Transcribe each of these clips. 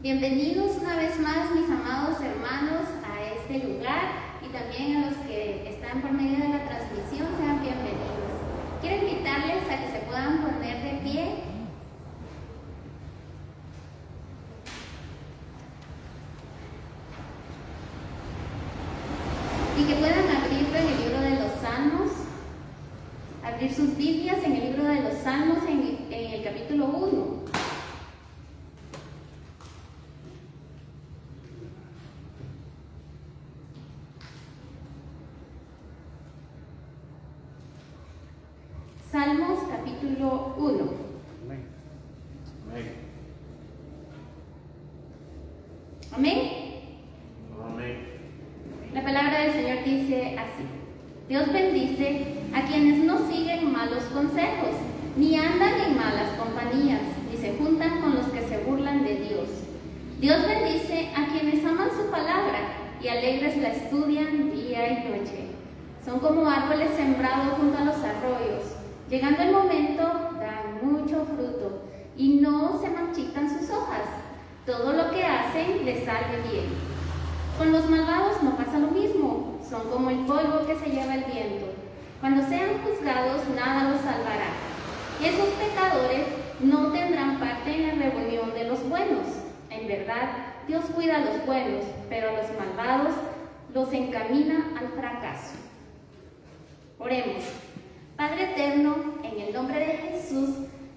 Bienvenidos una vez más, mis amados hermanos, a este lugar y también a los que están por medio de la transmisión, sean bienvenidos. Quiero invitarles a que se puedan poner de pie. Y que puedan abrirlo en el libro de los Salmos, abrir sus Biblias en el libro de los Salmos en el capítulo 1. Salmos capítulo 1. Amén. Amén. Amén. Amén. La palabra del Señor dice así: Dios bendice a quienes no siguen malos consejos, ni andan en malas compañías, ni se juntan con los que se burlan de Dios. Dios bendice a quienes aman su palabra y alegres la estudian día y noche. Son como árboles sembrados junto a los arroyos. Llegando el momento, dan mucho fruto y no se marchitan sus hojas. Todo lo que hacen les sale bien. Con los malvados no pasa lo mismo. Son como el polvo que se lleva el viento. Cuando sean juzgados, nada los salvará. Y esos pecadores no tendrán parte en la reunión de los buenos. En verdad, Dios cuida a los buenos, pero a los malvados los encamina al fracaso. Oremos. Padre eterno, en el nombre de Jesús,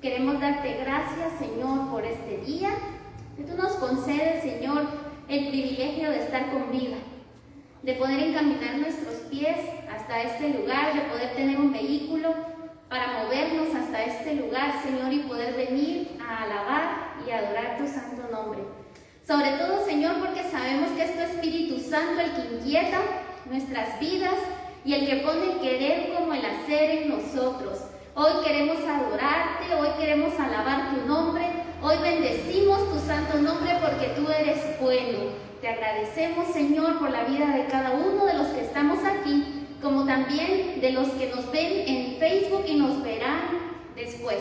queremos darte gracias, Señor, por este día, que tú nos concedes, Señor, el privilegio de estar con vida, de poder encaminar nuestros pies hasta este lugar, de poder tener un vehículo para movernos hasta este lugar, Señor, y poder venir a alabar y adorar tu santo nombre. Sobre todo, Señor, porque sabemos que es tu Espíritu Santo el que inquieta nuestras vidas y el que pone el querer como el hacer en nosotros. Hoy queremos adorarte, hoy queremos alabar tu nombre, hoy bendecimos tu santo nombre porque tú eres bueno. Te agradecemos, Señor, por la vida de cada uno de los que estamos aquí, como también de los que nos ven en Facebook y nos verán después.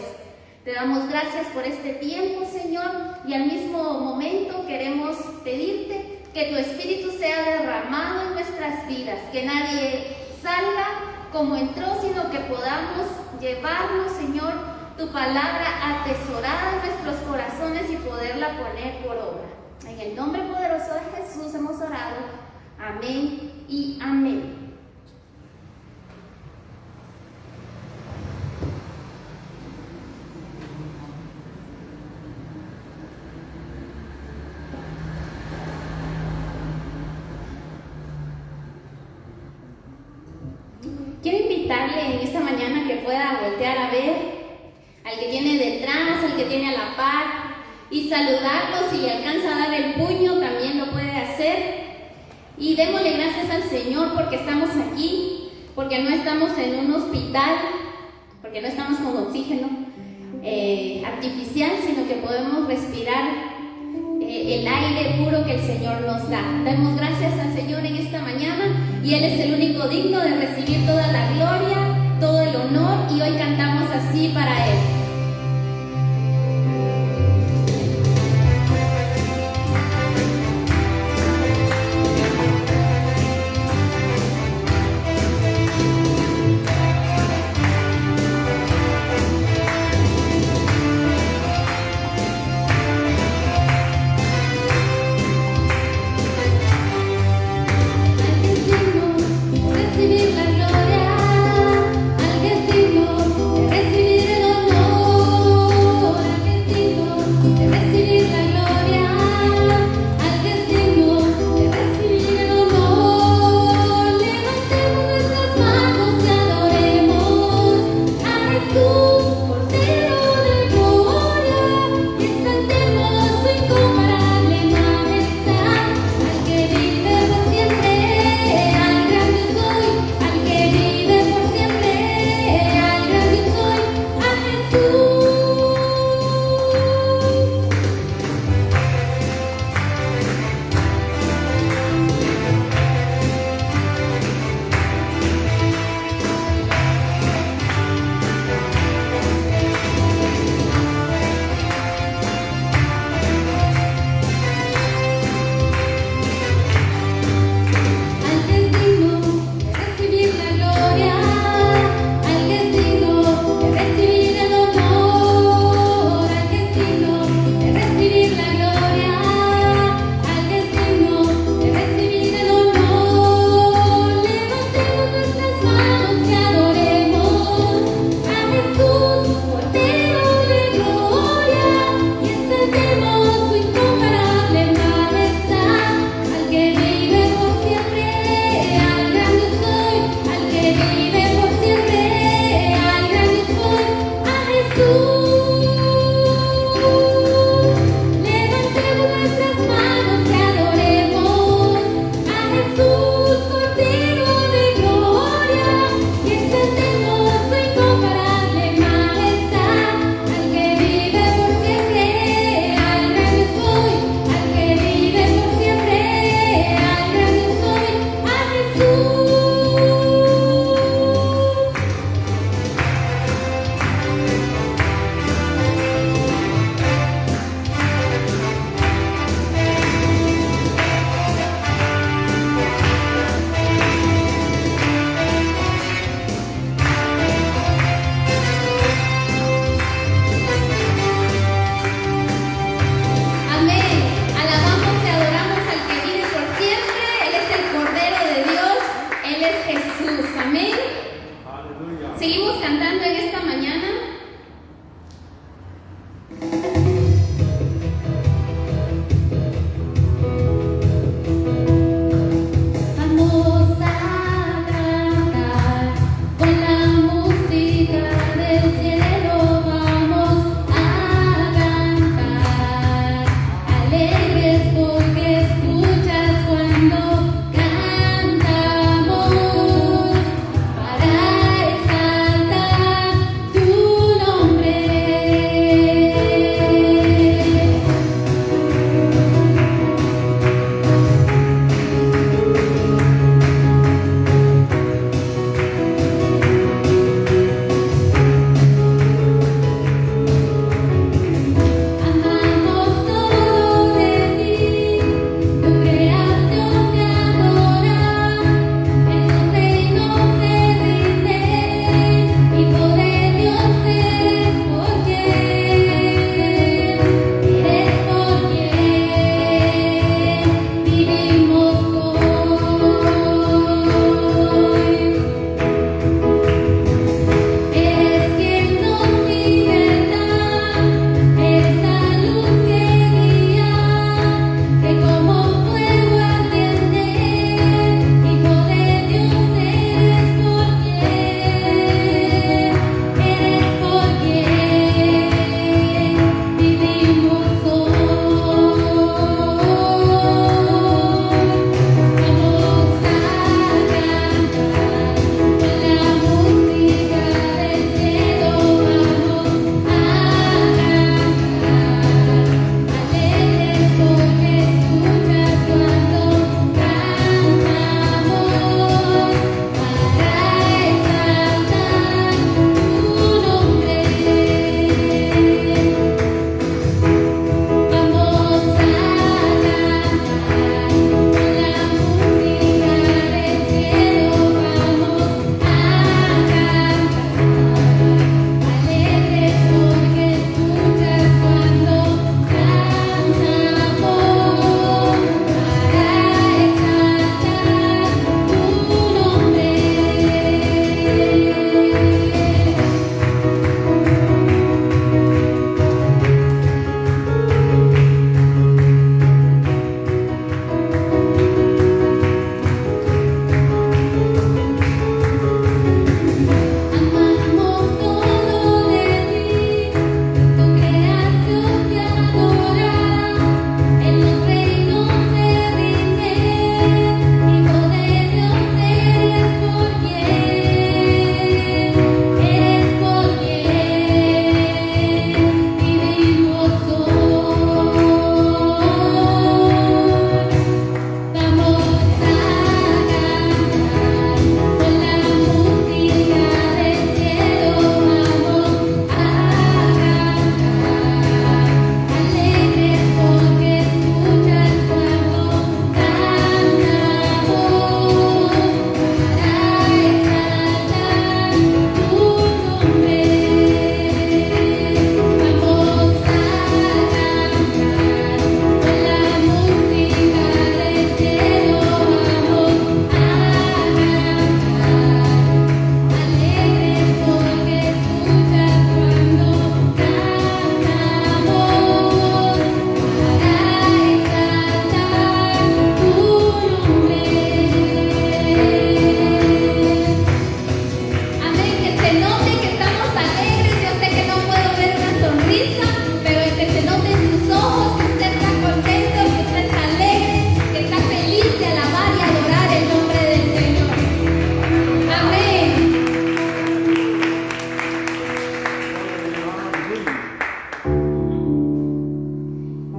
Te damos gracias por este tiempo, Señor, y al mismo momento queremos pedirte que tu Espíritu sea derramado en nuestras vidas, que nadie salga como entró, sino que podamos llevarnos, Señor, tu palabra atesorada en nuestros corazones y poderla poner por obra. En el nombre poderoso de Jesús hemos orado. Amén y amén. Quiero invitarle en esta mañana que pueda voltear a ver al que tiene detrás, al que tiene a la par, y saludarlo. Si alcanza a dar el puño, también lo puede hacer. Y démosle gracias al Señor porque estamos aquí, porque no estamos en un hospital, porque no estamos con oxígeno artificial, sino que podemos respirar el aire puro que el Señor nos da. Demos gracias al Señor en esta mañana, y Él es el único digno de recibir toda la gloria, todo el honor, y hoy cantamos así para Él. Recibir la gloria, al que es digno de recibir el honor.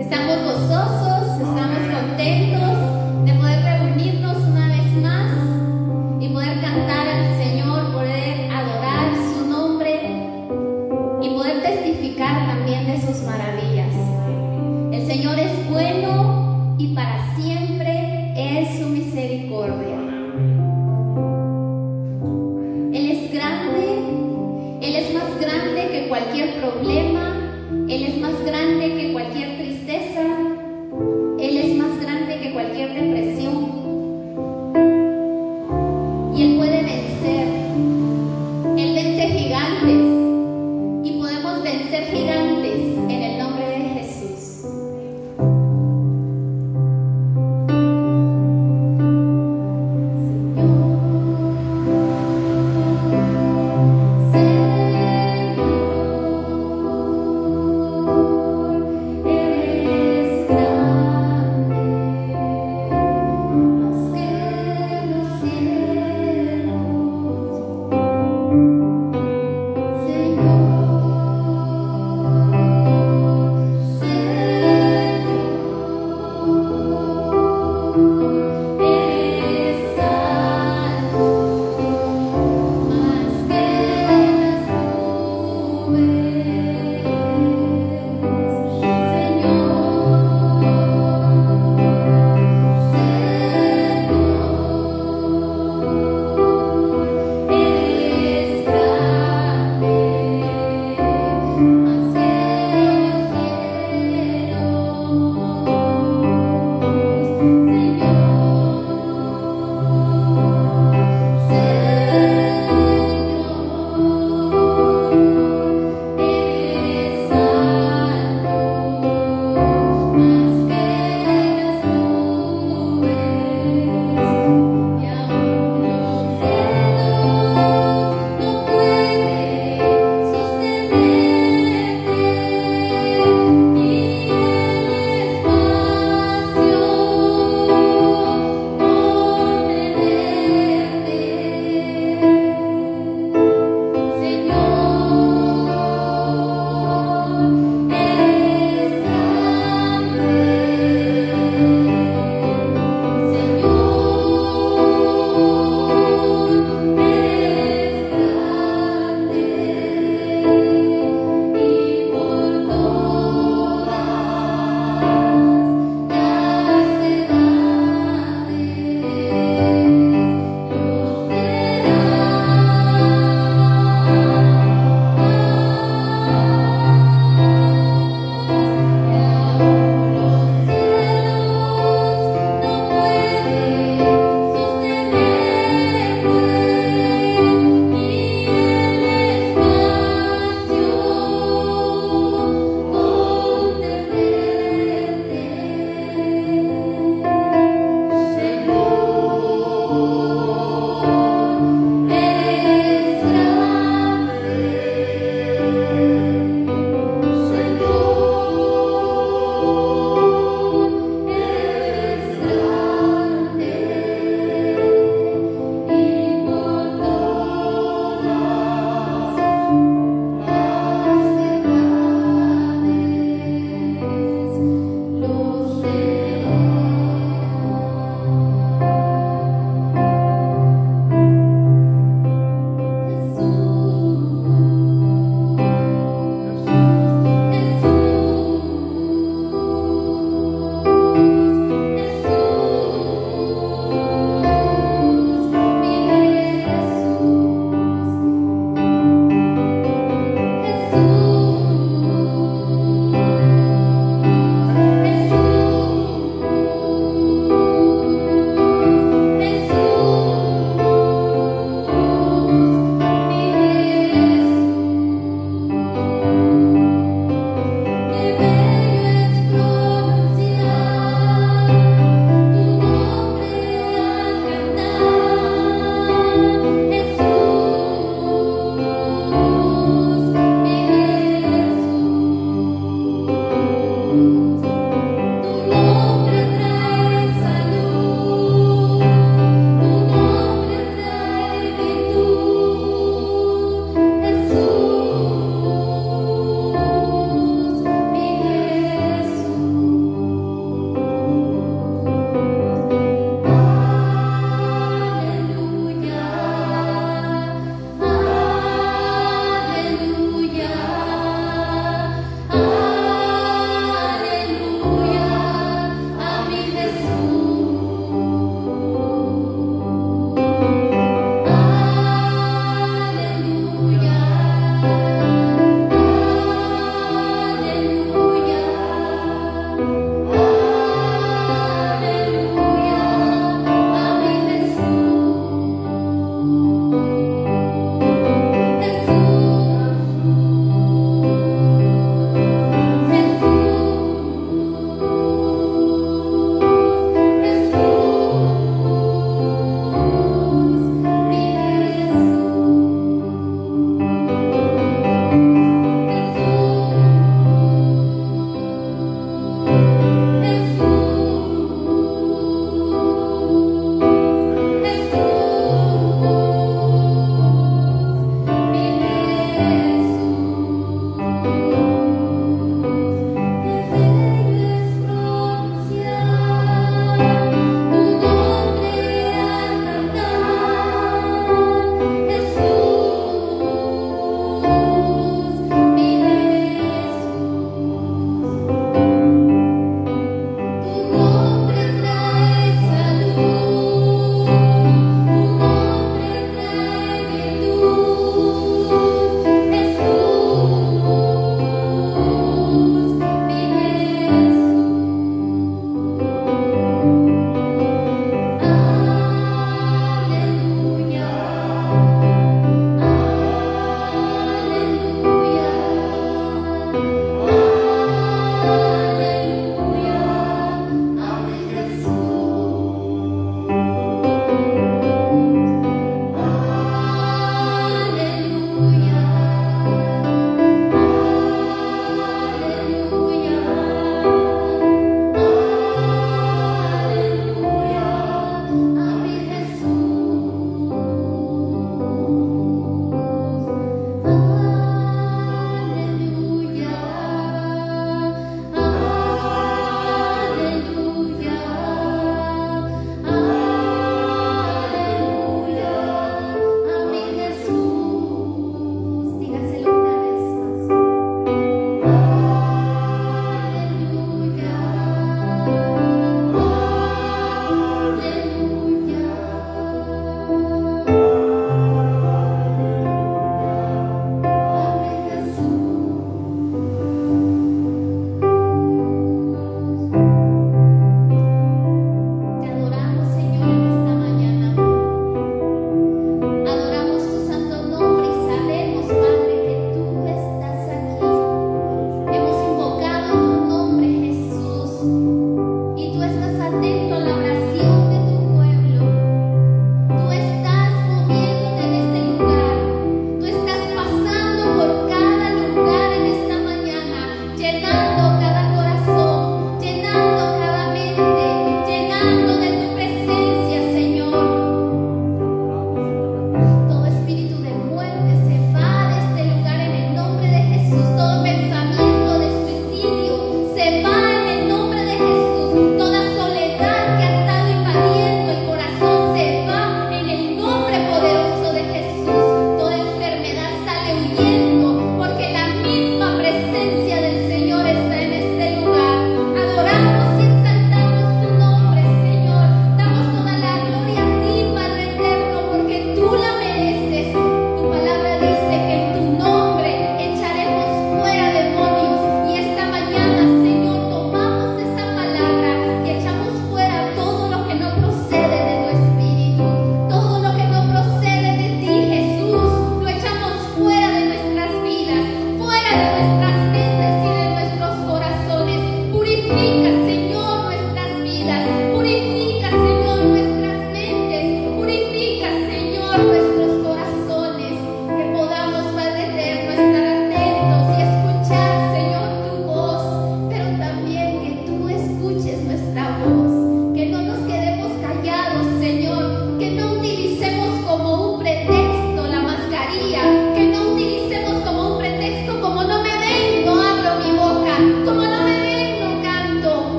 Estamos gozosos, estamos contentos de poder reunirnos una vez más y poder cantar al Señor, poder adorar su nombre y poder testificar también de sus maravillas. El Señor es bueno y para siempre es su misericordia. Él es grande, Él es más grande que cualquier problema, Él es más grande que cualquier tristeza, Él es más grande que cualquier depresión. Y Él puede vencer, Él vence gigantes y podemos vencer gigantes en el nombre de Jesús. Señor,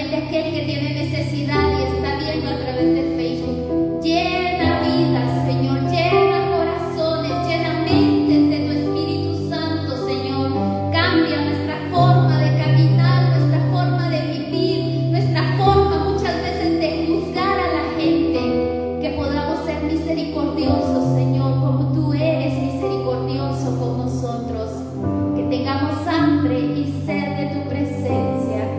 también de aquel que tiene necesidad y está viendo a través de Facebook. Llena vidas, Señor, llena corazones, llena mentes de tu Espíritu Santo, Señor. Cambia nuestra forma de caminar, nuestra forma de vivir, nuestra forma muchas veces de juzgar a la gente. Que podamos ser misericordiosos, Señor, como tú eres misericordioso con nosotros. Que tengamos hambre y sed de tu presencia.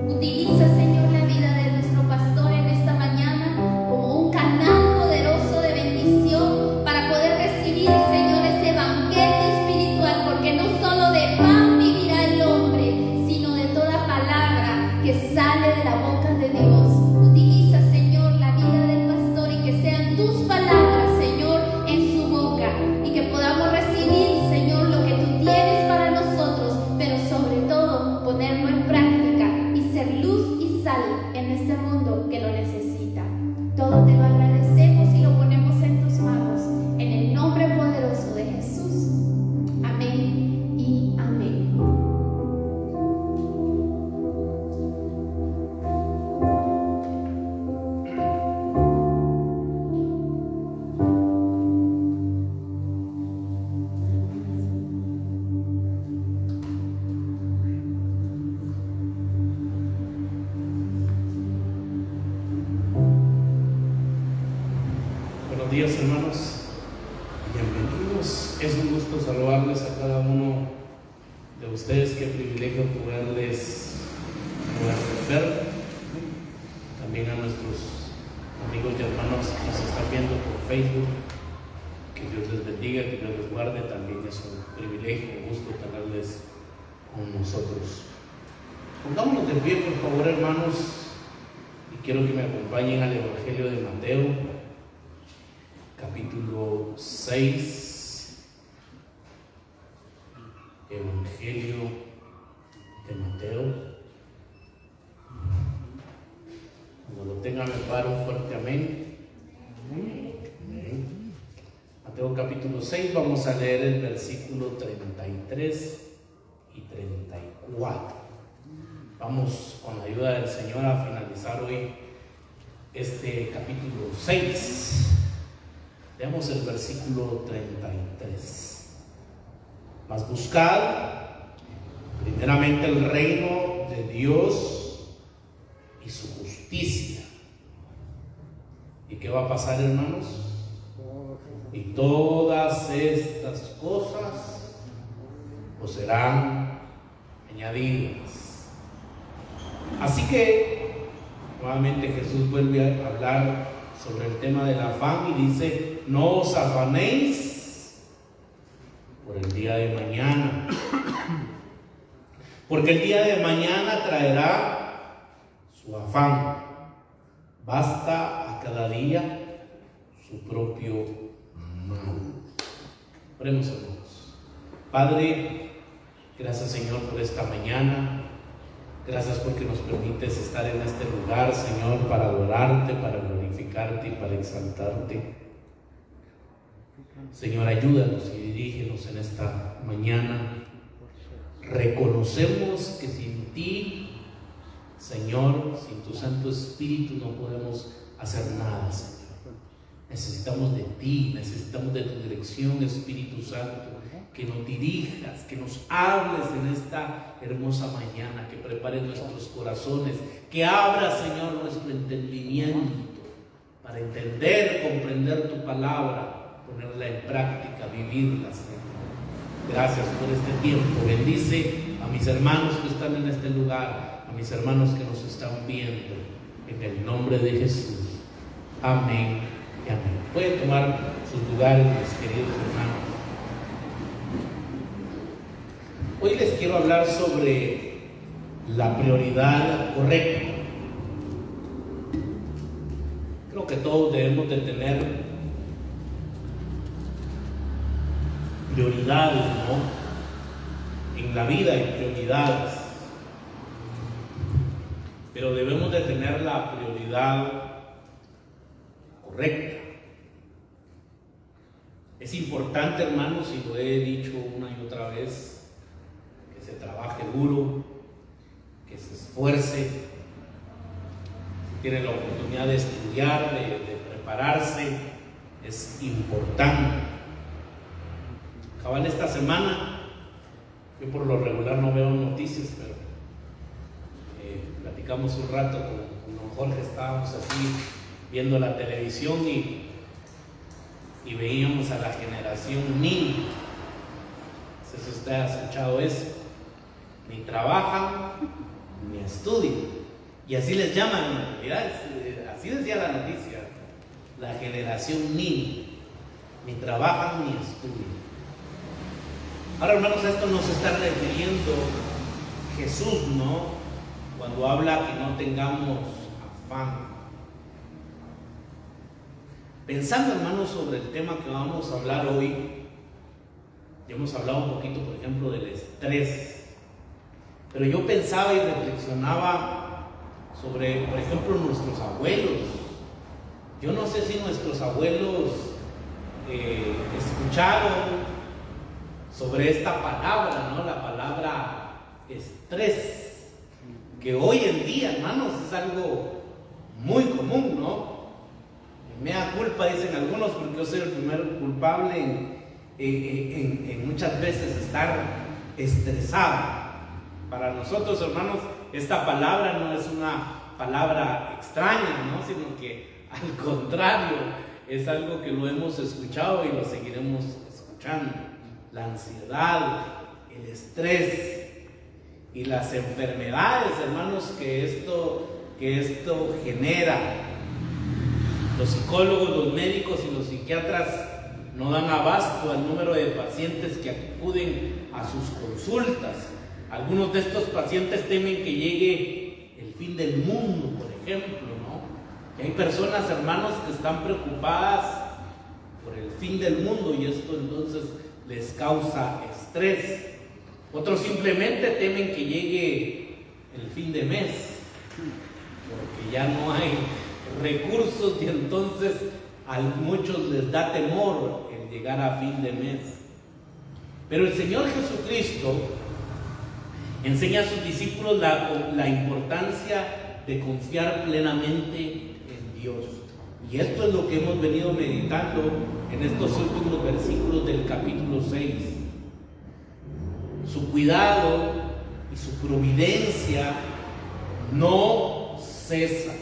Utiliza, Señor, la vida de nuestro pastor en esta mañana como un canal poderoso de bendición para poder recibir, Señor, ese banquete espiritual, porque no solo de pan vivirá el hombre, sino de toda palabra que sale de la boca de Dios. Utiliza, Señor, la vida del pastor y que sean tus palabras, Señor, en su boca, y que podamos recibir, Señor, lo que tú tienes para nosotros, pero sobre todo ponerlo en práctica y ser luz y sal en este mundo que lo necesita. Todo te lo agradecemos y lo ponemos en tus manos, en el nombre poderoso de Jesús. Amén y amén. Buenos días, hermanos, bienvenidos. Es un gusto saludarles a cada uno de ustedes. Qué privilegio poderles ver. También a nuestros amigos y hermanos que nos están viendo por Facebook. Que Dios les bendiga, que Dios les guarde. También es un privilegio, un gusto tenerles con nosotros. Pongámonos de pie, por favor, hermanos, y quiero que me acompañen al Evangelio de Mateo, capítulo 6, Evangelio de Mateo. Cuando lo tengan, me paro un fuerte amén. Amén. Mateo capítulo 6, vamos a leer el versículo 33 y 34. Vamos, con la ayuda del Señor, a finalizar hoy este capítulo 6. Veamos el versículo 33. Mas buscad primeramente el reino de Dios y su justicia. ¿Y qué va a pasar, hermanos? Y todas estas cosas os serán añadidas. Así que nuevamente Jesús vuelve a hablar sobre el tema del afán y dice: no os afanéis por el día de mañana, porque el día de mañana traerá su afán. Basta a cada día su propio mal. Oremos, hermanos. Padre, gracias, Señor, por esta mañana. Gracias porque nos permites estar en este lugar, Señor, para adorarte, para glorificarte y para exaltarte. Señor, ayúdanos y dirígenos en esta mañana. Reconocemos que sin ti, Señor, sin tu Santo Espíritu no podemos hacer nada, Señor. Necesitamos de ti, necesitamos de tu dirección, Espíritu Santo. Que nos dirijas, que nos hables en esta hermosa mañana, que prepares nuestros corazones, que abras, Señor, nuestro entendimiento para entender, comprender tu palabra, ponerla en práctica, vivirla, Señor. Gracias por este tiempo. Bendice a mis hermanos que están en este lugar, a mis hermanos que nos están viendo, en el nombre de Jesús. Amén y amén. Pueden tomar sus lugares, mis queridos hermanos. Hoy les quiero hablar sobre la prioridad correcta. Creo que todos debemos de tener prioridades, ¿no? En la vida hay prioridades, pero debemos de tener la prioridad correcta. Es importante, hermanos, y lo he dicho una y otra vez, que se trabaje duro, que se esfuerce esfuerce, si tiene la oportunidad de estudiar, de prepararse, es importante. Cabal, esta semana, yo por lo regular no veo noticias, pero platicamos un rato con don Jorge, estábamos así viendo la televisión y veíamos a la generación niña. No sé si usted ha escuchado eso. Ni trabajan ni estudian, y así les llaman en realidad, así decía la noticia, la generación niña, ni trabajan ni estudian. Ahora, hermanos, a esto nos está refiriendo Jesús, ¿no? Cuando habla que no tengamos afán. Pensando, hermanos, sobre el tema que vamos a hablar hoy, ya hemos hablado un poquito, por ejemplo, del estrés. Pero yo pensaba y reflexionaba sobre, por ejemplo, nuestros abuelos. Yo no sé si nuestros abuelos escucharon sobre esta palabra, ¿no? La palabra estrés, que hoy en día, hermanos, es algo muy común, ¿no? Mea culpa, dicen algunos, porque yo soy el primer culpable en muchas veces estar estresado. Para nosotros, hermanos, esta palabra no es una palabra extraña, ¿no? Sino que al contrario, es algo que lo hemos escuchado y lo seguiremos escuchando. La ansiedad, el estrés y las enfermedades, hermanos, que esto genera. Los psicólogos, los médicos y los psiquiatras no dan abasto al número de pacientes que acuden a sus consultas. Algunos de estos pacientes temen que llegue el fin del mundo, por ejemplo, ¿no? Y hay personas, hermanos, que están preocupadas por el fin del mundo y esto entonces les causa estrés. Otros simplemente temen que llegue el fin de mes, porque ya no hay recursos y entonces a muchos les da temor el llegar a fin de mes. Pero el Señor Jesucristo enseña a sus discípulos la importancia de confiar plenamente en Dios. Y esto es lo que hemos venido meditando en estos últimos versículos del capítulo 6. Su cuidado y su providencia no cesa.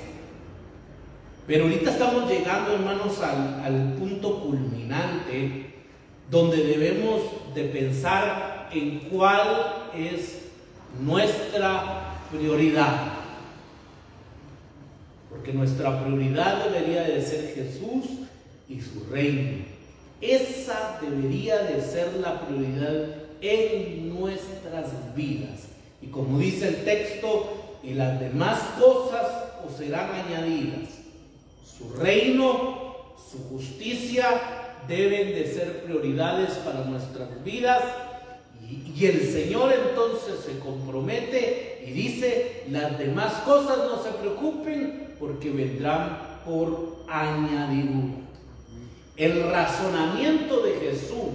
Pero ahorita estamos llegando, hermanos, al punto culminante donde debemos de pensar en cuál es nuestra prioridad, porque nuestra prioridad debería de ser Jesús y su reino. Esa debería de ser la prioridad en nuestras vidas. Y como dice el texto, y las demás cosas os serán añadidas. Su reino, su justicia deben de ser prioridades para nuestras vidas. Y el Señor entonces se compromete y dice: las demás cosas no se preocupen, porque vendrán por añadidura. El razonamiento de Jesús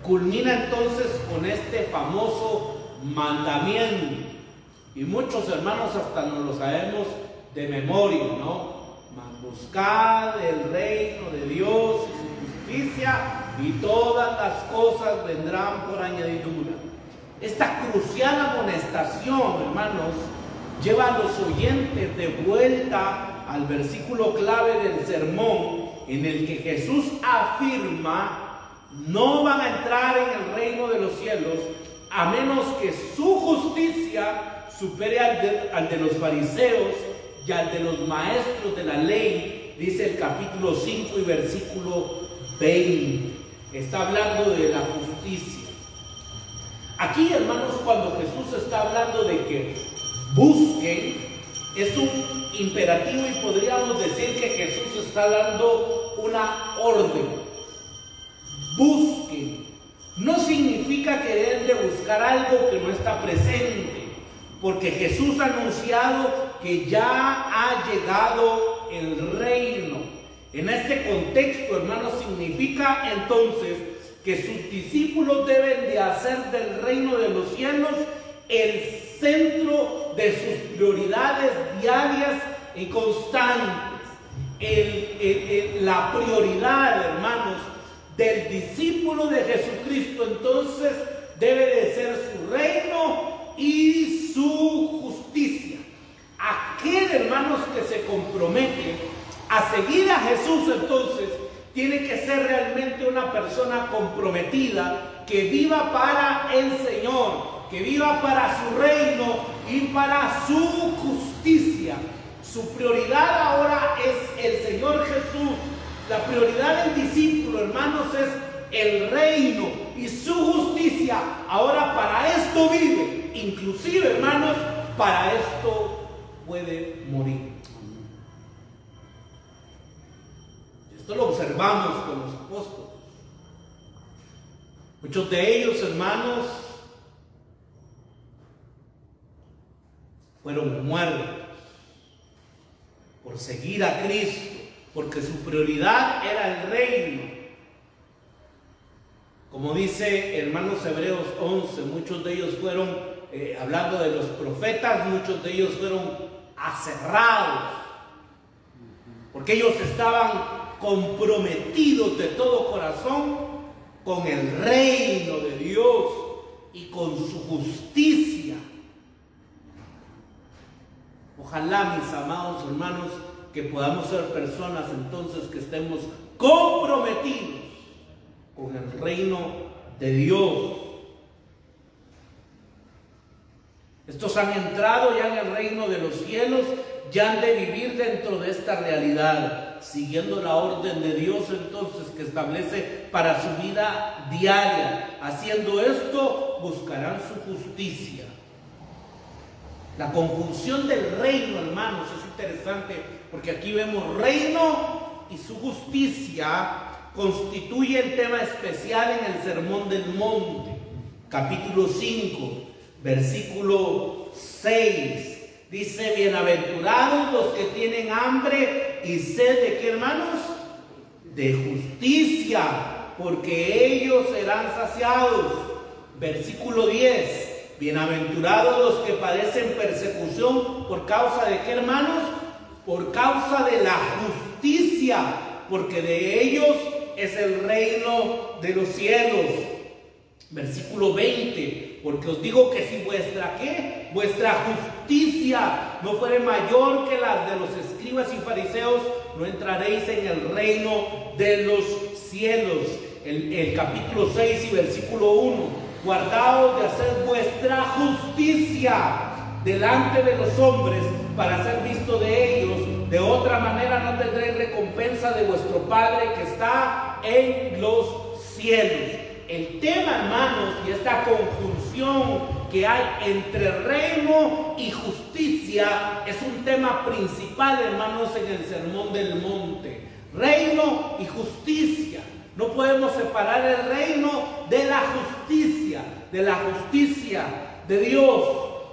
culmina entonces con este famoso mandamiento. Y muchos, hermanos, hasta nos lo sabemos de memoria, ¿no? Buscad el reino de Dios y su justicia, y todas las cosas vendrán por añadidura. Esta crucial amonestación, hermanos, lleva a los oyentes de vuelta al versículo clave del sermón, en el que Jesús afirma: no van a entrar en el reino de los cielos a menos que su justicia supere al de los fariseos y al de los maestros de la ley, dice el capítulo 5 y versículo 20. Está hablando de la justicia. Aquí, hermanos, cuando Jesús está hablando de que busquen, es un imperativo y podríamos decir que Jesús está dando una orden. Busquen. No significa que deben de buscar algo que no está presente, porque Jesús ha anunciado que ya ha llegado el reino. En este contexto, hermanos, significa entonces que sus discípulos deben de hacer del reino de los cielos el centro de sus prioridades diarias y constantes. La prioridad, hermanos, del discípulo de Jesucristo entonces debe de ser su reino y su justicia. Aquel, hermanos, que se compromete a seguir a Jesús entonces tiene que ser realmente una persona comprometida, que viva para el Señor, que viva para su reino y para su justicia. Su prioridad ahora es el Señor Jesús. La prioridad del discípulo, hermanos, es el reino y su justicia. Ahora para esto vive. Inclusive, hermanos, para esto puede morir. Esto lo observamos con los apóstoles. Muchos de ellos, hermanos, fueron muertos por seguir a Cristo, porque su prioridad era el reino. Como dice hermanos Hebreos 11, muchos de ellos fueron, hablando de los profetas, muchos de ellos fueron aserrados, porque ellos estaban comprometidos de todo corazón con el reino de Dios y con su justicia. Ojalá, mis amados hermanos, que podamos ser personas entonces que estemos comprometidos con el reino de Dios. Estos han entrado ya en el reino de los cielos, ya han de vivir dentro de esta realidad, siguiendo la orden de Dios entonces que establece para su vida diaria. Haciendo esto, buscarán su justicia. La conjunción del reino, hermanos, es interesante, porque aquí vemos reino y su justicia constituye el tema especial en el Sermón del Monte, capítulo 5, versículo 6. Dice: bienaventurados los que tienen hambre y sed de ¿qué, hermanos? De justicia, porque ellos serán saciados. Versículo 10. Bienaventurados los que padecen persecución por causa de ¿qué, hermanos? Por causa de la justicia, porque de ellos es el reino de los cielos. Versículo 20. Porque os digo que si vuestra ¿qué? Vuestra justicia no fuere mayor que la de los escribas y fariseos, no entraréis en el reino de los cielos. El capítulo 6 y versículo 1. Guardaos de hacer vuestra justicia delante de los hombres para ser visto de ellos. De otra manera no tendréis recompensa de vuestro Padre que está en los cielos. El tema, hermanos, y esta conjunción que hay entre reino y justicia es un tema principal, hermanos, en el Sermón del Monte. Reino y justicia. No podemos separar el reino de la justicia de Dios.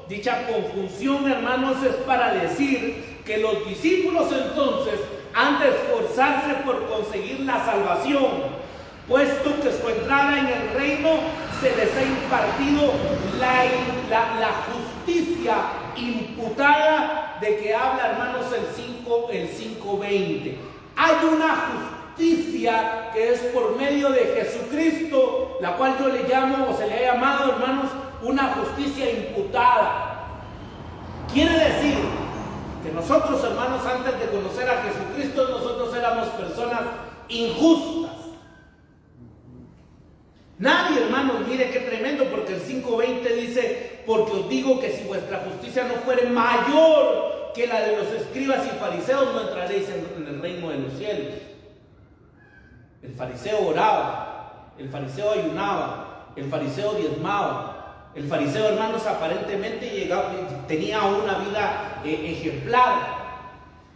Dicha conjunción, hermanos, es para decir que los discípulos entonces han de esforzarse por conseguir la salvación, puesto que su entrada en el reino se les ha impartido la justicia imputada de que habla, hermanos, el 5:20. Hay una justicia que es por medio de Jesucristo, la cual yo le llamo, o se le ha llamado, hermanos, una justicia imputada. Quiere decir que nosotros, hermanos, antes de conocer a Jesucristo, nosotros éramos personas injustas. Nadie, hermanos, mire qué tremendo, porque el 5:20 dice: porque os digo que si vuestra justicia no fuere mayor que la de los escribas y fariseos, no entraréis en el reino de los cielos. El fariseo oraba, el fariseo ayunaba, el fariseo diezmaba. El fariseo, hermanos, aparentemente tenía una vida ejemplar.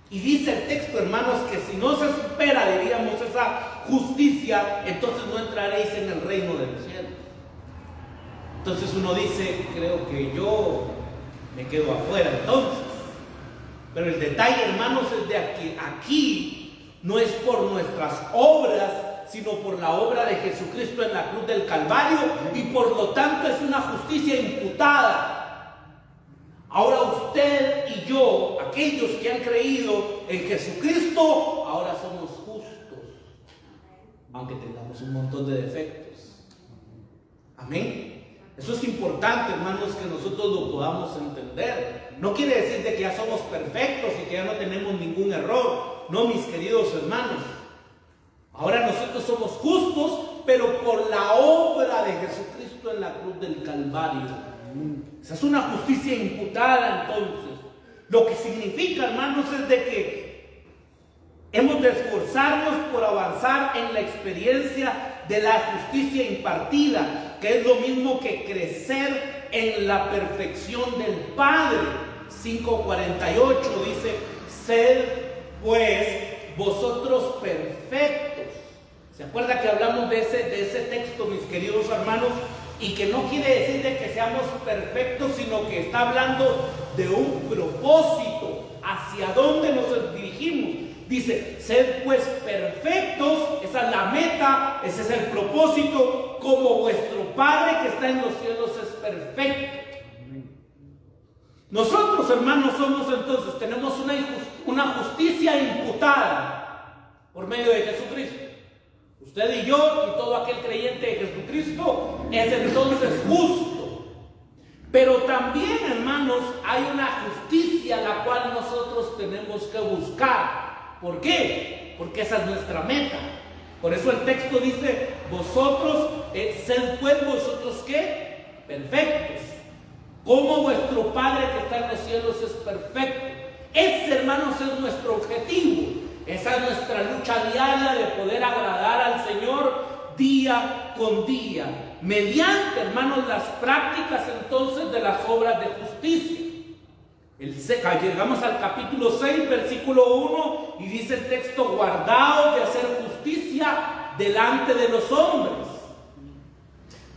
Y dice el texto, hermanos, que si no se supera, diríamos, esa justicia, entonces no entraréis en el reino de los cielos. Entonces uno dice: creo que yo me quedo afuera entonces. Pero el detalle, hermanos, es de que aquí no es por nuestras obras, sino por la obra de Jesucristo en la cruz del Calvario, y por lo tanto es una justicia imputada. Ahora usted y yo, aquellos que han creído en Jesucristo, ahora somos justos, aunque tengamos un montón de defectos. Amén. Eso es importante, hermanos, que nosotros lo podamos entender. No quiere decir de que ya somos perfectos y que ya no tenemos ningún error. No, mis queridos hermanos. Ahora nosotros somos justos, pero por la obra de Jesucristo en la cruz del Calvario. Esa es una justicia imputada, entonces. Lo que significa, hermanos, es de que hemos de esforzarnos por avanzar en la experiencia de la justicia impartida, que es lo mismo que crecer en la perfección del Padre. 5:48 dice: sed pues vosotros perfectos. ¿Se acuerda que hablamos de ese texto, mis queridos hermanos? Y que no quiere decir de que seamos perfectos, sino que está hablando de un propósito, hacia dónde nos dirigimos. Dice: sed pues perfectos, esa es la meta, ese es el propósito, como vuestro Padre que está en los cielos es perfecto. Nosotros, hermanos, tenemos una justicia imputada por medio de Jesucristo. Usted y yo y todo aquel creyente de Jesucristo es entonces justo. Pero también, hermanos, hay una justicia la cual nosotros tenemos que buscar. ¿Por qué? Porque esa es nuestra meta. Por eso el texto dice: vosotros, sed pues vosotros ¿qué? Perfectos, como vuestro Padre que está en los cielos es perfecto. Ese, hermanos, es nuestro objetivo. Esa es nuestra lucha diaria de poder agradar al Señor día con día, mediante, hermanos, las prácticas entonces de las obras de justicia. Llegamos al capítulo 6, versículo 1, y dice el texto: guardaos de hacer justicia delante de los hombres,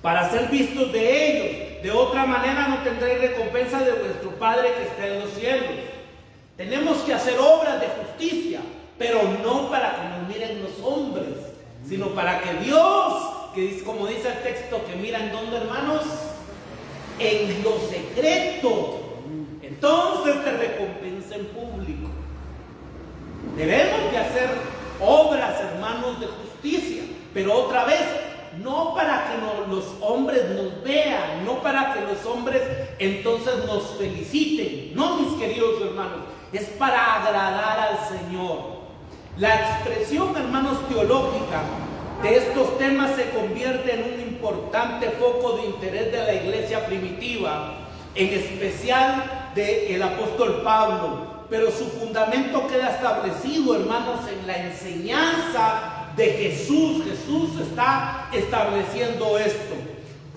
para ser vistos de ellos. De otra manera no tendréis recompensa de vuestro Padre que está en los cielos. Tenemos que hacer obras de justicia, pero no para que nos miren los hombres, sino para que Dios, que como dice el texto, que mira en dónde, hermanos, en lo secreto, entonces te recompensa en público. Debemos de hacer obras, hermanos, de justicia, pero otra vez, no para que los hombres nos vean, no para que los hombres entonces nos feliciten, no, mis queridos hermanos, es para agradar al Señor. La expresión, hermanos, teológica de estos temas se convierte en un importante foco de interés de la iglesia primitiva, en especial del apóstol Pablo, pero su fundamento queda establecido, hermanos, en la enseñanza de Jesús. Jesús está estableciendo esto.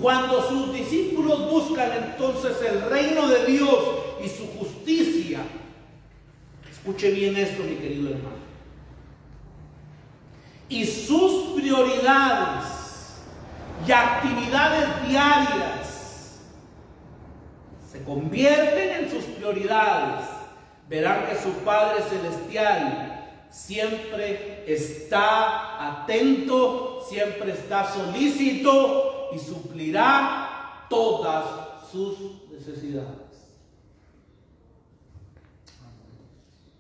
Cuando sus discípulos buscan entonces el reino de Dios y su justicia, escuche bien esto, mi querido hermano, y sus prioridades y actividades diarias se convierten en sus prioridades, verán que su Padre Celestial siempre está atento, siempre está solícito y suplirá todas sus necesidades.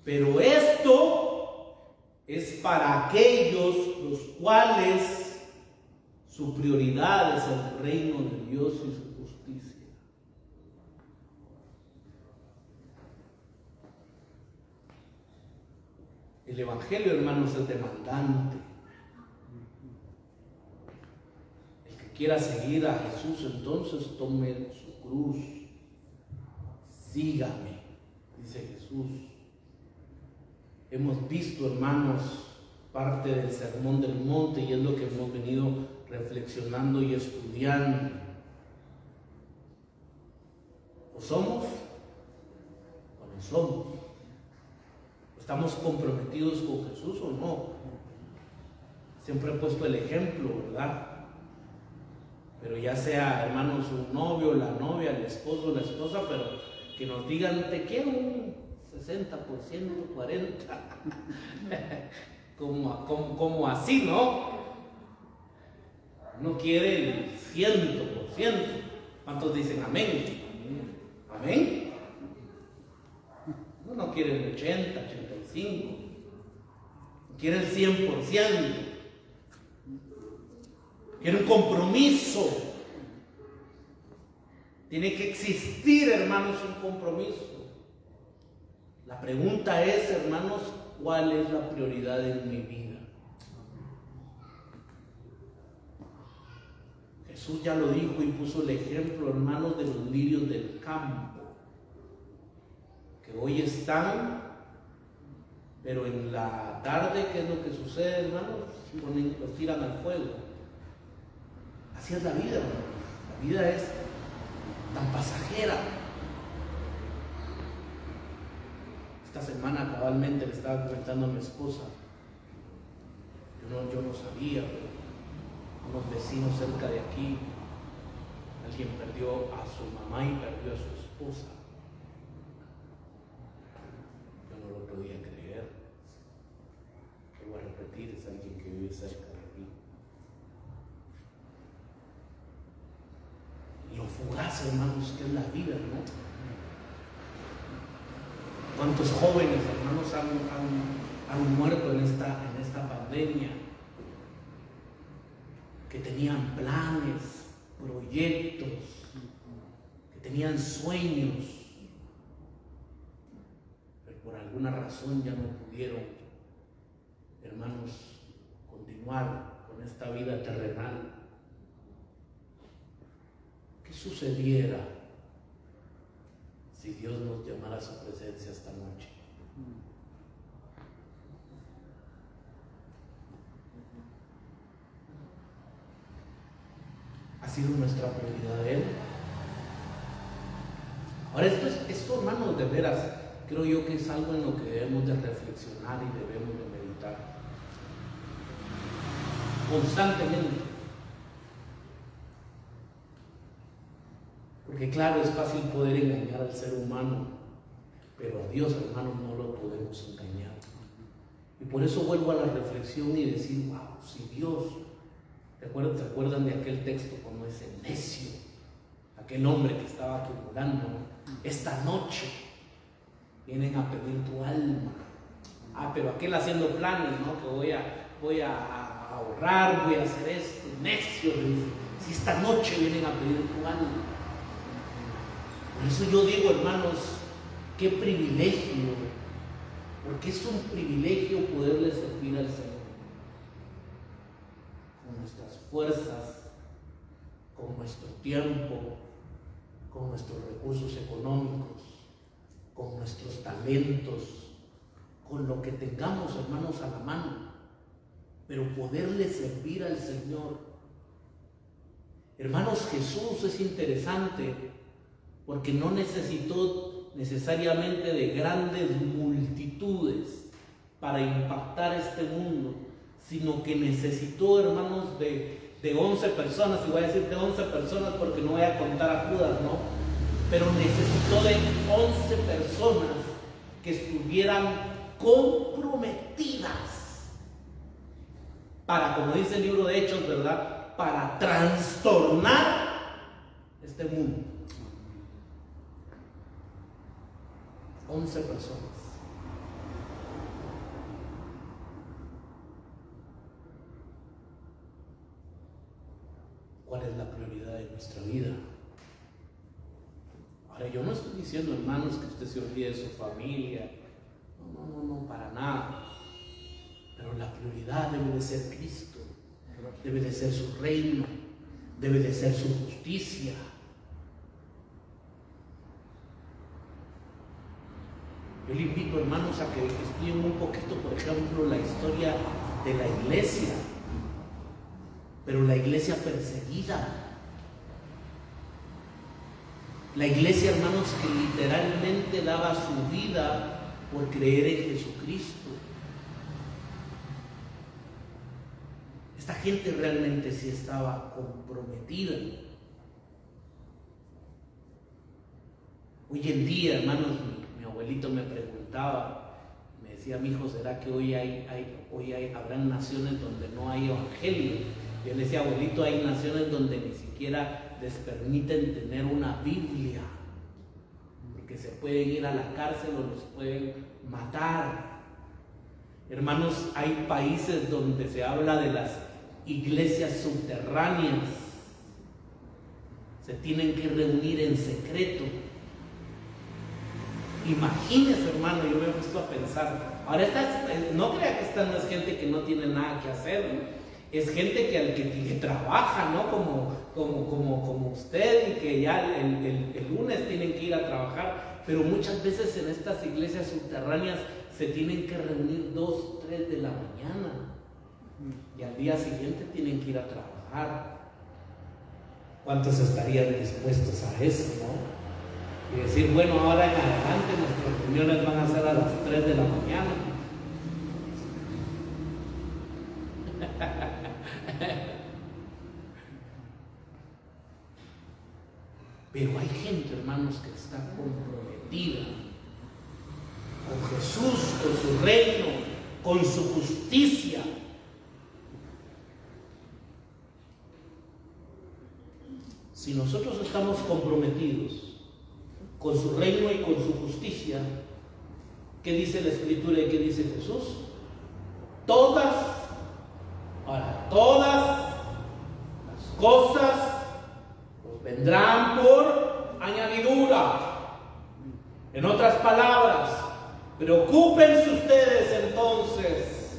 Pero esto es para aquellos los cuales su prioridad es el reino de Dios y su justicia. El evangelio, hermanos, es demandante. El que quiera seguir a Jesús, entonces tome su cruz. Sígame, dice Jesús. Hemos visto, hermanos, parte del Sermón del Monte y es lo que hemos venido reflexionando y estudiando. ¿O somos o no somos? ¿Estamos comprometidos con Jesús o no? Siempre he puesto el ejemplo, ¿verdad? Pero ya sea, hermanos, un novio, la novia, el esposo, la esposa, pero que nos digan: te quiero un 60%, 40%, como así, ¿no? Uno quiere el 100%. ¿Cuántos dicen amén? Amén. no quiere el 80, 85, quiere el 100%, quiere un compromiso. Tiene que existir, hermanos, un compromiso. La pregunta es, hermanos, ¿cuál es la prioridad en mi vida? Jesús ya lo dijo y puso el ejemplo, hermanos, de los lirios del campo, que hoy están, pero en la tarde, ¿qué es lo que sucede, hermanos? Los tiran al fuego. Así es la vida, hermanos. La vida es tan pasajera. Esta semana cabalmente le estaba comentando a mi esposa, yo no sabía, pero unos vecinos cerca de aquí, alguien perdió a su mamá y perdió a su esposa. Yo no lo podía creer. Lo voy a repetir, es alguien que vive cerca de aquí. Y lo fugaz, hermanos, que es la vida, ¿no? ¿Cuántos jóvenes, hermanos, han muerto en esta pandemia? Que tenían planes, proyectos, que tenían sueños, pero por alguna razón ya no pudieron, hermanos, continuar con esta vida terrenal. ¿Qué sucediera si Dios nos llamara a su presencia esta noche? ¿Ha sido nuestra prioridad Él? Ahora, esto, hermanos, de veras, creo yo que es algo en lo que debemos de reflexionar y debemos de meditar constantemente. Porque claro, es fácil poder engañar al ser humano, pero a Dios, hermanos, no lo podemos engañar. Y por eso vuelvo a la reflexión y decir, wow, si Dios... ¿Se acuerdan de aquel texto como ese necio? Aquel hombre que estaba acumulando. Esta noche vienen a pedir tu alma. Pero aquel haciendo planes, ¿no? Que voy a ahorrar, voy a hacer esto. Necio, le dice. Si esta noche vienen a pedir tu alma. Por eso yo digo, hermanos, qué privilegio. Porque es un privilegio poderle servir al Señor. Con nuestras fuerzas, con nuestro tiempo, con nuestros recursos económicos, con nuestros talentos, con lo que tengamos, hermanos, a la mano, pero poderle servir al Señor. Hermanos, Jesús es interesante porque no necesitó necesariamente de grandes multitudes para impactar este mundo, sino que necesitó, hermanos, de 11 personas, y voy a decir de 11 personas porque no voy a contar a Judas, ¿no? Pero necesitó de 11 personas que estuvieran comprometidas para, como dice el libro de Hechos, ¿verdad?, para trastornar este mundo. 11 personas. ¿Cuál es la prioridad de nuestra vida? Ahora, yo no estoy diciendo, hermanos, que usted se olvide de su familia. No, para nada. Pero la prioridad debe de ser Cristo, debe de ser su reino, debe de ser su justicia. Yo le invito, hermanos, a que estudien un poquito, por ejemplo, la historia de la iglesia. Pero la iglesia perseguida, la iglesia, hermanos, que literalmente daba su vida por creer en Jesucristo. Esta gente realmente sí estaba comprometida. Hoy en día, hermanos, mi abuelito me preguntaba, me decía, mi hijo, ¿será que hoy habrán naciones donde no hay evangelio? Yo le decía, abuelito, hay naciones donde ni siquiera les permiten tener una Biblia, porque que se pueden ir a la cárcel o los pueden matar. Hermanos, hay países donde se habla de las iglesias subterráneas. Se tienen que reunir en secreto. Imagínese, hermano, yo me he puesto a pensar. Ahora, no crea que esta no es gente que no tiene nada que hacer, ¿no? Es gente que trabaja, ¿no? Como usted, y que ya el lunes tienen que ir a trabajar. Pero muchas veces en estas iglesias subterráneas se tienen que reunir 2, 3 de la mañana. Y al día siguiente tienen que ir a trabajar. ¿Cuántos estarían dispuestos a eso, no? Y decir, bueno, ahora en adelante nuestras reuniones van a ser a las 3 de la mañana. Pero hay gente, hermanos, que está comprometida con Jesús, con su reino, con su justicia. Si nosotros estamos comprometidos con su reino y con su justicia, ¿qué dice la Escritura y qué dice Jesús? Todas las cosas os vendrán por añadidura. En otras palabras, preocúpense ustedes entonces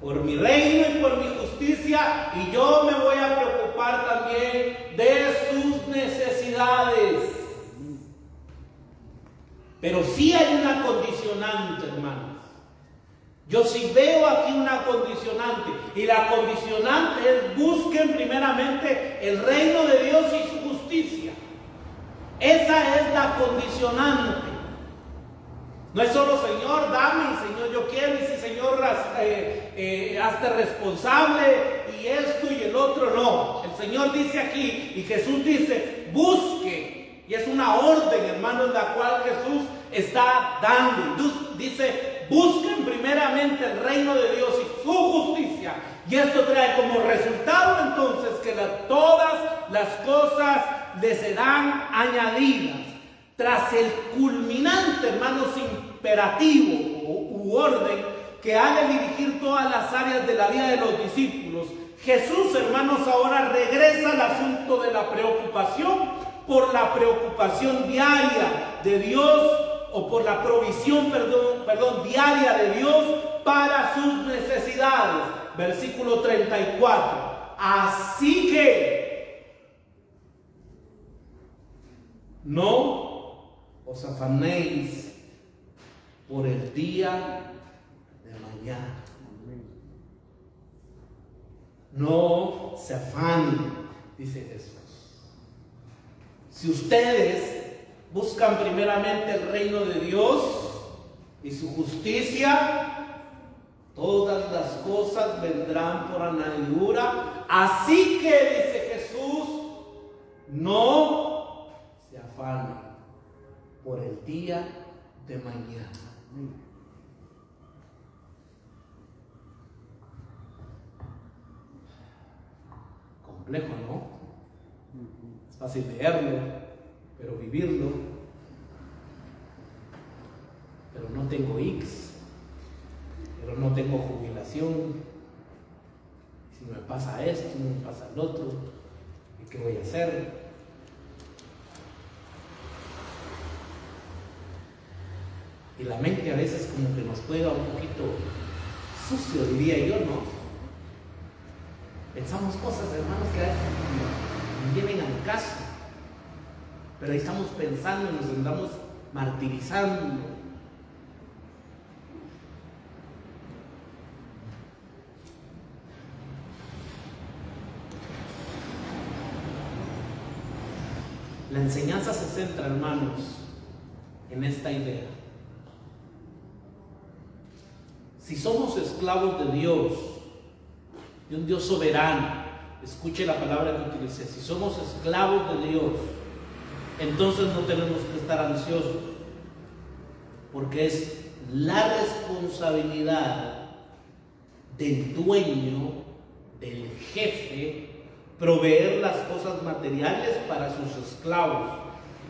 por mi reino y por mi justicia, y yo me voy a preocupar también de sus necesidades. Pero sí hay una condicionante, hermanos. Yo sí veo aquí una condicionante, y la condicionante es: busquen primeramente el reino de Dios y su justicia. Esa es la condicionante. No es solo, Señor, dame, Señor, yo quiero, y si, Señor, hazte responsable, y esto y el otro. No, el Señor dice aquí, y Jesús dice, busque. Y es una orden, hermanos, la cual Jesús está dando. Dice, busquen primeramente el reino de Dios y su justicia. Y esto trae como resultado entonces que todas las cosas les serán añadidas. Tras el culminante, hermanos, imperativo u orden que ha de dirigir todas las áreas de la vida de los discípulos, Jesús, hermanos, ahora regresa al asunto de la preocupación por la preocupación diaria de Dios, o por la provisión, diaria de Dios para sus necesidades. Versículo 34. Así que no os afanéis por el día de mañana. No se afanen, dice Jesús. Si ustedes buscan primeramente el reino de Dios y su justicia, todas las cosas vendrán por añadidura. Así que, dice Jesús, no se afanen por el día de mañana. Complejo, ¿no? Es fácil leerlo, pero vivirlo. Pero no tengo X, pero no tengo jubilación. Si me pasa esto, me pasa el otro, ¿y qué voy a hacer? Y la mente a veces como que nos juega un poquito sucio, diría yo, ¿no? Pensamos cosas, hermanos, que a veces no vienen al caso, pero ahí estamos pensando y nos andamos martirizando. La enseñanza se centra, hermanos, en esta idea. Si somos esclavos de Dios, de un Dios soberano, escuche la palabra que utilicé, si somos esclavos de Dios, entonces no tenemos que estar ansiosos, porque es la responsabilidad del dueño, del jefe, proveer las cosas materiales para sus esclavos,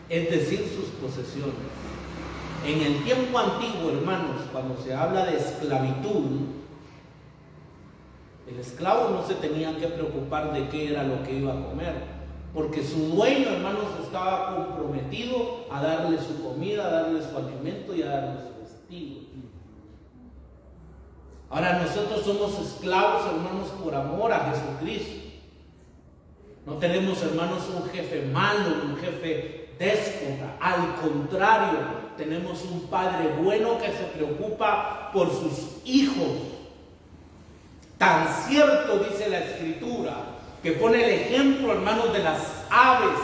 es decir, sus posesiones. En el tiempo antiguo, hermanos, cuando se habla de esclavitud, el esclavo no se tenía que preocupar de qué era lo que iba a comer, porque su dueño, hermanos, estaba comprometido a darle su comida, a darle su alimento y a darle su vestido. Ahora nosotros somos esclavos, hermanos, por amor a Jesucristo. No tenemos, hermanos, un jefe malo, un jefe déspota. Al contrario, tenemos un Padre bueno que se preocupa por sus hijos. Tan cierto dice la Escritura, que pone el ejemplo, hermanos, de las aves,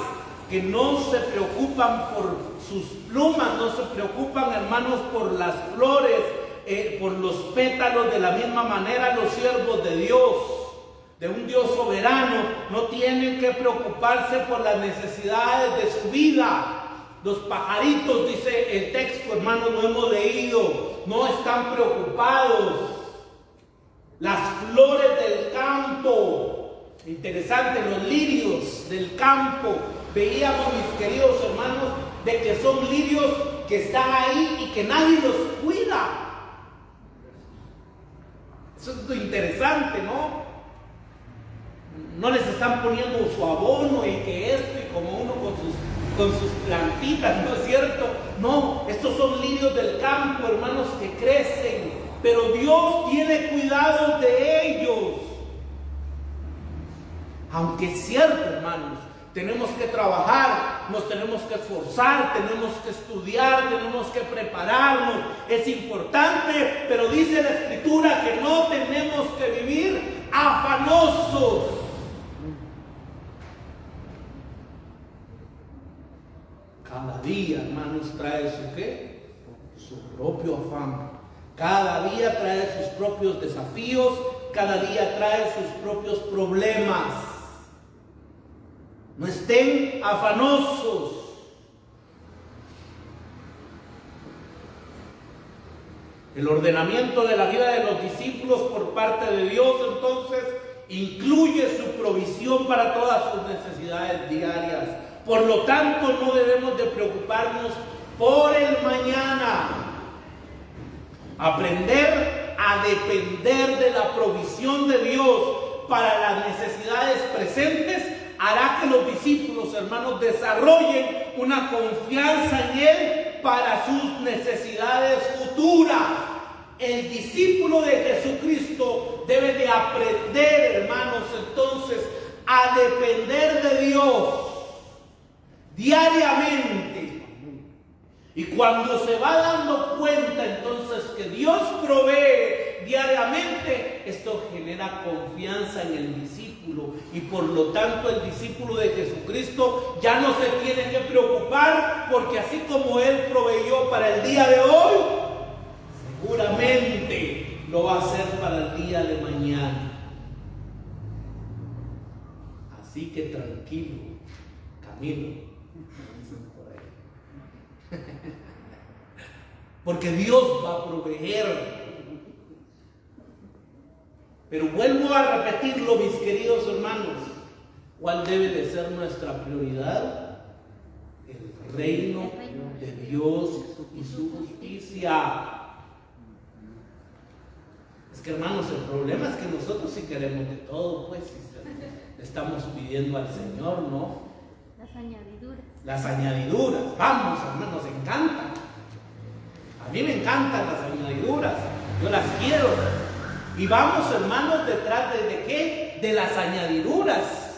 que no se preocupan por sus plumas, no se preocupan, hermanos, por las flores, por los pétalos. De la misma manera los siervos de Dios, de un Dios soberano, no tienen que preocuparse por las necesidades de su vida. Los pajaritos, dice el texto, hermanos, lo hemos leído, no están preocupados. Las flores del campo, interesante, los lirios del campo, veíamos, mis queridos hermanos, de que son lirios que están ahí y que nadie los cuida. Eso es lo interesante, ¿no? No les están poniendo su abono y que esto, y como uno con sus plantitas, ¿no es cierto? No, estos son lirios del campo, hermanos, que crecen, pero Dios tiene cuidado de ellos. Aunque es cierto, hermanos, tenemos que trabajar, nos tenemos que esforzar, tenemos que estudiar, tenemos que prepararnos, es importante, pero dice la Escritura que no tenemos que vivir afanosos. Cada día, hermanos, trae su ¿qué? Su propio afán. Cada día trae sus propios desafíos, cada día trae sus propios problemas. No estén afanosos. El ordenamiento de la vida de los discípulos por parte de Dios, entonces, incluye su provisión para todas sus necesidades diarias. Por lo tanto, no debemos de preocuparnos por el mañana. Aprender a depender de la provisión de Dios para las necesidades presentes hará que los discípulos, hermanos, desarrollen una confianza en Él para sus necesidades futuras. El discípulo de Jesucristo debe de aprender, hermanos, entonces, a depender de Dios diariamente. Y cuando se va dando cuenta entonces que Dios provee diariamente, esto genera confianza en el discípulo, y por lo tanto el discípulo de Jesucristo ya no se tiene que preocupar, porque así como Él proveyó para el día de hoy, seguramente lo va a hacer para el día de mañana. Así que tranquilo, Camilo, porque Dios va a proveer. Pero vuelvo a repetirlo, mis queridos hermanos, ¿cuál debe de ser nuestra prioridad? El reino de Dios y su justicia. Es que, hermanos, el problema es que nosotros sí queremos de todo, pues le estamos pidiendo al Señor, ¿no? Las añadiduras. Las añadiduras, vamos, hermanos, nos encantan. A mí me encantan las añadiduras, yo las quiero. Y vamos, hermanos, detrás de ¿qué? De las añadiduras.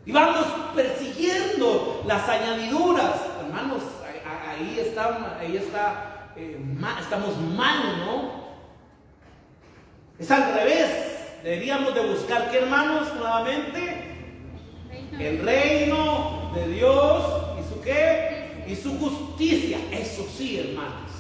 Y vamos persiguiendo las añadiduras. Hermanos, estamos mal, ¿no? Es al revés. Deberíamos de buscar, ¿qué, hermanos? Nuevamente, el reino de Dios y su ¿qué? Y su justicia. Eso sí, hermanos,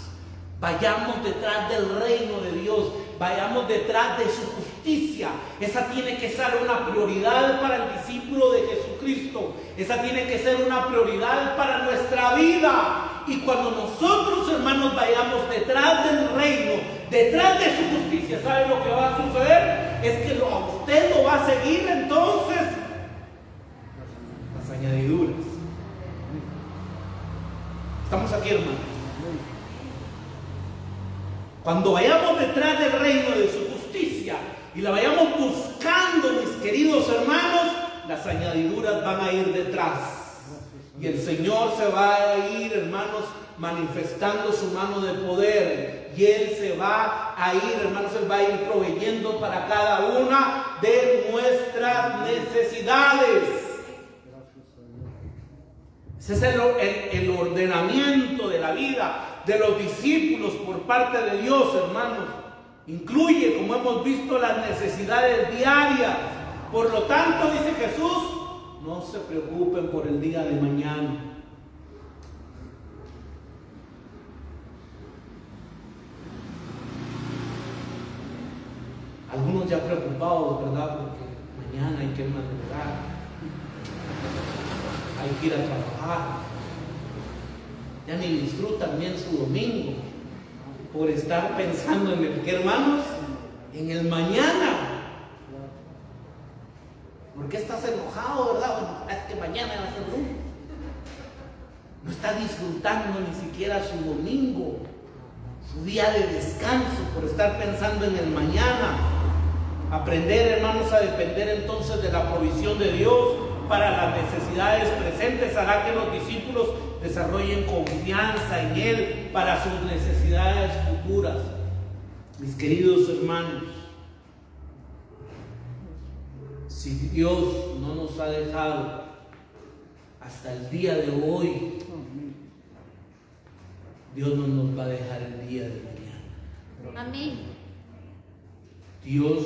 vayamos detrás del reino de Dios, vayamos detrás de su justicia. Esa tiene que ser una prioridad para el discípulo de Jesucristo. Esa tiene que ser una prioridad para nuestra vida. Y cuando nosotros, hermanos, vayamos detrás del reino, detrás de su justicia, ¿sabe lo que va a suceder? Es que a usted lo va a seguir entonces las añadiduras. Estamos aquí, hermanos. Cuando vayamos detrás del reino de su justicia y la vayamos buscando, mis queridos hermanos, las añadiduras van a ir detrás. Y el Señor se va a ir, hermanos, manifestando su mano de poder. Y Él se va a ir, hermanos, Él va a ir proveyendo para cada una de nuestras necesidades. Ese es el ordenamiento de la vida de los discípulos por parte de Dios, hermanos. Incluye, como hemos visto, las necesidades diarias. Por lo tanto, dice Jesús, no se preocupen por el día de mañana. Algunos ya preocupados, ¿verdad? Porque mañana hay que madrugar, hay que ir a trabajar. Ya ni disfrutan bien su domingo por estar pensando en el, ¿qué, hermanos? En el mañana. ¿Por qué estás enojado, verdad? Bueno, es que mañana va a ser lunes. No está disfrutando ni siquiera su domingo, su día de descanso, por estar pensando en el mañana. Aprender, hermanos, a depender entonces de la provisión de Dios para las necesidades presentes hará que los discípulos desarrollen confianza en Él para sus necesidades futuras. Mis queridos hermanos, si Dios no nos ha dejado hasta el día de hoy, Dios no nos va a dejar el día de mañana. Amén. Dios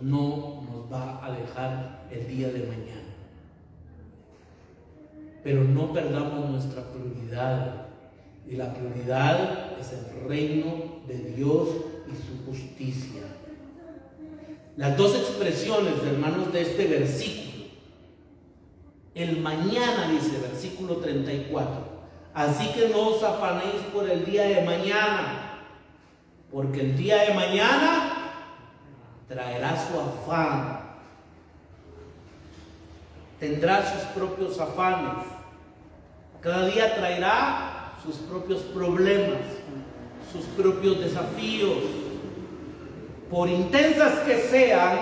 no nos va a dejar el día de mañana. Pero no perdamos nuestra prioridad. Y la prioridad es el reino de Dios y su justicia. Las dos expresiones, hermanos, de este versículo. El mañana, dice, versículo 34. Así que no os afanéis por el día de mañana, porque el día de mañana traerá su afán. Tendrá sus propios afanes. Cada día traerá sus propios problemas, sus propios desafíos. Por intensas que sean,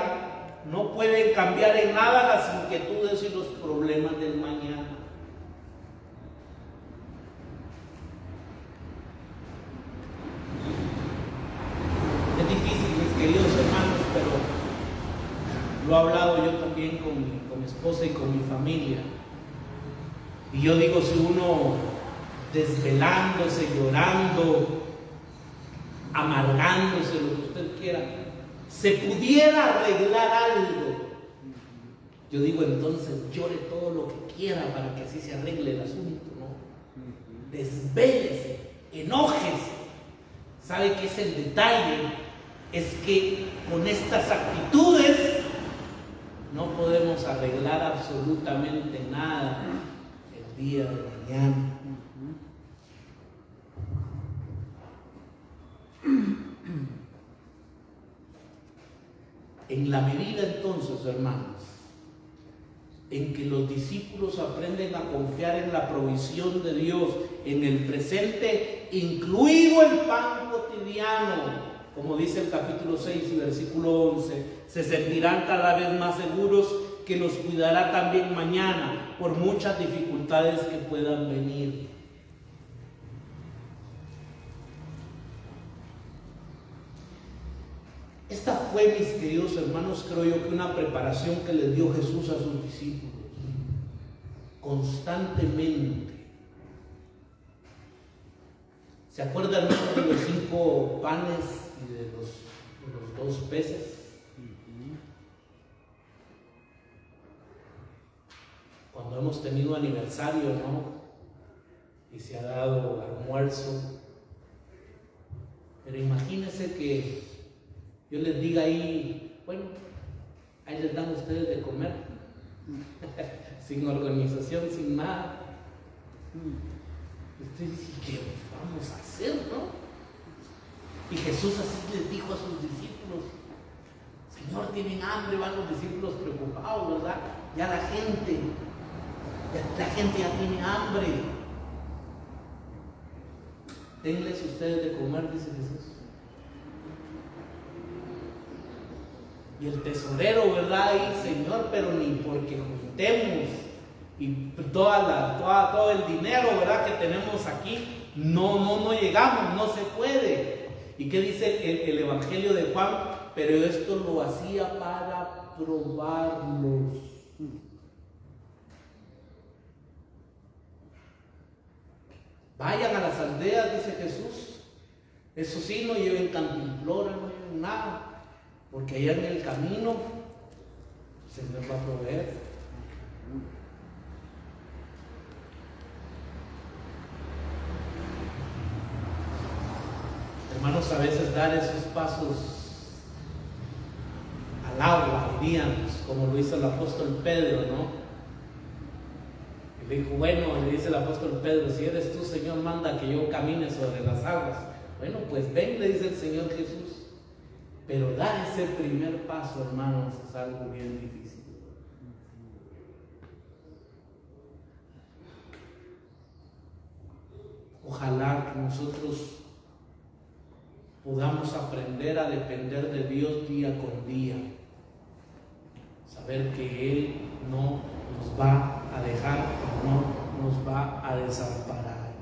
no pueden cambiar en nada las inquietudes y los problemas del mañana. Es difícil, mis queridos hermanos, pero lo he hablado yo también con mi esposa y con mi familia. Y yo digo, si uno desvelándose, llorando, amargándose, lo que usted quiera, se pudiera arreglar algo, yo digo, entonces llore todo lo que quiera para que así se arregle el asunto, ¿no? Desvélese, enójese. ¿Sabe qué es el detalle? Es que con estas actitudes no podemos arreglar absolutamente nada el día de mañana. En la medida entonces, hermanos, en que los discípulos aprenden a confiar en la provisión de Dios en el presente, incluido el pan cotidiano, como dice el capítulo 6 y versículo 11, se sentirán cada vez más seguros que los cuidará también mañana, por muchas dificultades que puedan venir. Esta fue, mis queridos hermanos, creo yo que una preparación que les dio Jesús a sus discípulos constantemente. ¿Se acuerdan, hermanos, de los 5 panes y de los 2 peces? Cuando hemos tenido aniversario, ¿no? Y se ha dado almuerzo. Pero imagínense que yo les diga ahí, bueno, ahí les dan ustedes de comer, sin organización, sin nada. Ustedes dicen, ¿qué vamos a hacer, no? Y Jesús así les dijo a sus discípulos, Señor, tienen hambre, van los discípulos preocupados, ¿verdad? Ya la gente ya tiene hambre. Denles ustedes de comer, dice Jesús. Y el tesorero, ¿verdad? Y Señor, pero ni porque juntemos y todo el dinero, ¿verdad? Que tenemos aquí, no llegamos, no se puede. ¿Y qué dice el Evangelio de Juan? Pero esto lo hacía para probarlos. Vayan a las aldeas, dice Jesús. Eso sí, no lleven cantimplora, no lleven nada. Porque allá en el camino el Señor va a proveer. Hermanos, a veces dar esos pasos al agua, diríamos, como lo hizo el apóstol Pedro, ¿no? Y le dijo, bueno, le dice el apóstol Pedro, si eres tú, Señor, manda que yo camine sobre las aguas. Bueno, pues ven, le dice el Señor Jesús. Pero dar ese primer paso, hermanos, es algo bien difícil. Ojalá que nosotros podamos aprender a depender de Dios día con día. Saber que Él no nos va a dejar, no nos va a desamparar.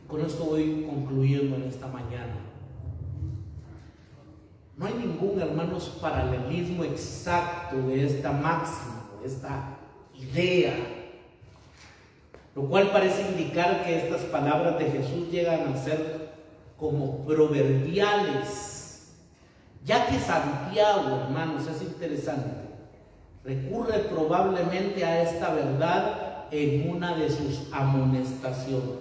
Con esto voy concluyendo en esta mañana. No hay ningún, hermanos, paralelismo exacto de esta máxima, de esta idea, lo cual parece indicar que estas palabras de Jesús llegan a ser como proverbiales, ya que Santiago, hermanos, es interesante, recurre probablemente a esta verdad en una de sus amonestaciones.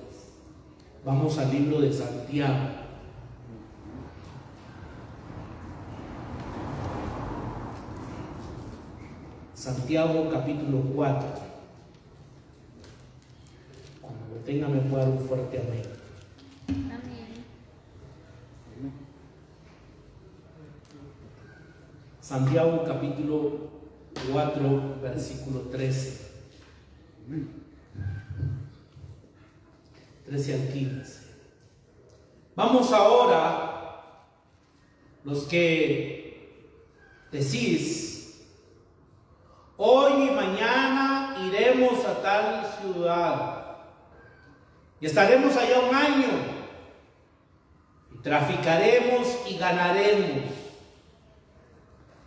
Vamos al libro de Santiago. Santiago capítulo 4. Cuando lo tenga me puede dar un fuerte amén. Amén. Santiago capítulo 4, versículo 13. 13 al 15. Vamos ahora, los que decís, hoy y mañana iremos a tal ciudad y estaremos allá un año y traficaremos y ganaremos,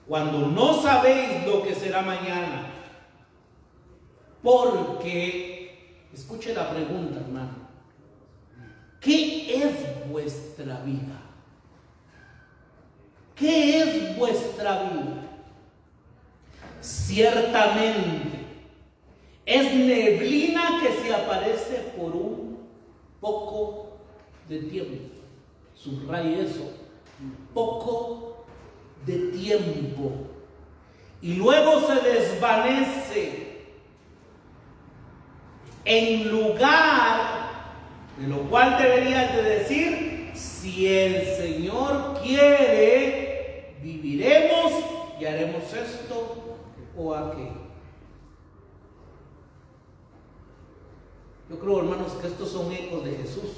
cuando no sabéis lo que será mañana. Porque, escuche la pregunta, hermano, ¿qué es vuestra vida? ¿Qué es vuestra vida? Ciertamente es neblina que se aparece por un poco de tiempo. Subraye eso, un poco de tiempo, y luego se desvanece. En lugar de lo cual deberías de decir, si el Señor quiere, viviremos y haremos esto o aquello. Yo creo, hermanos, que estos son ecos de Jesús.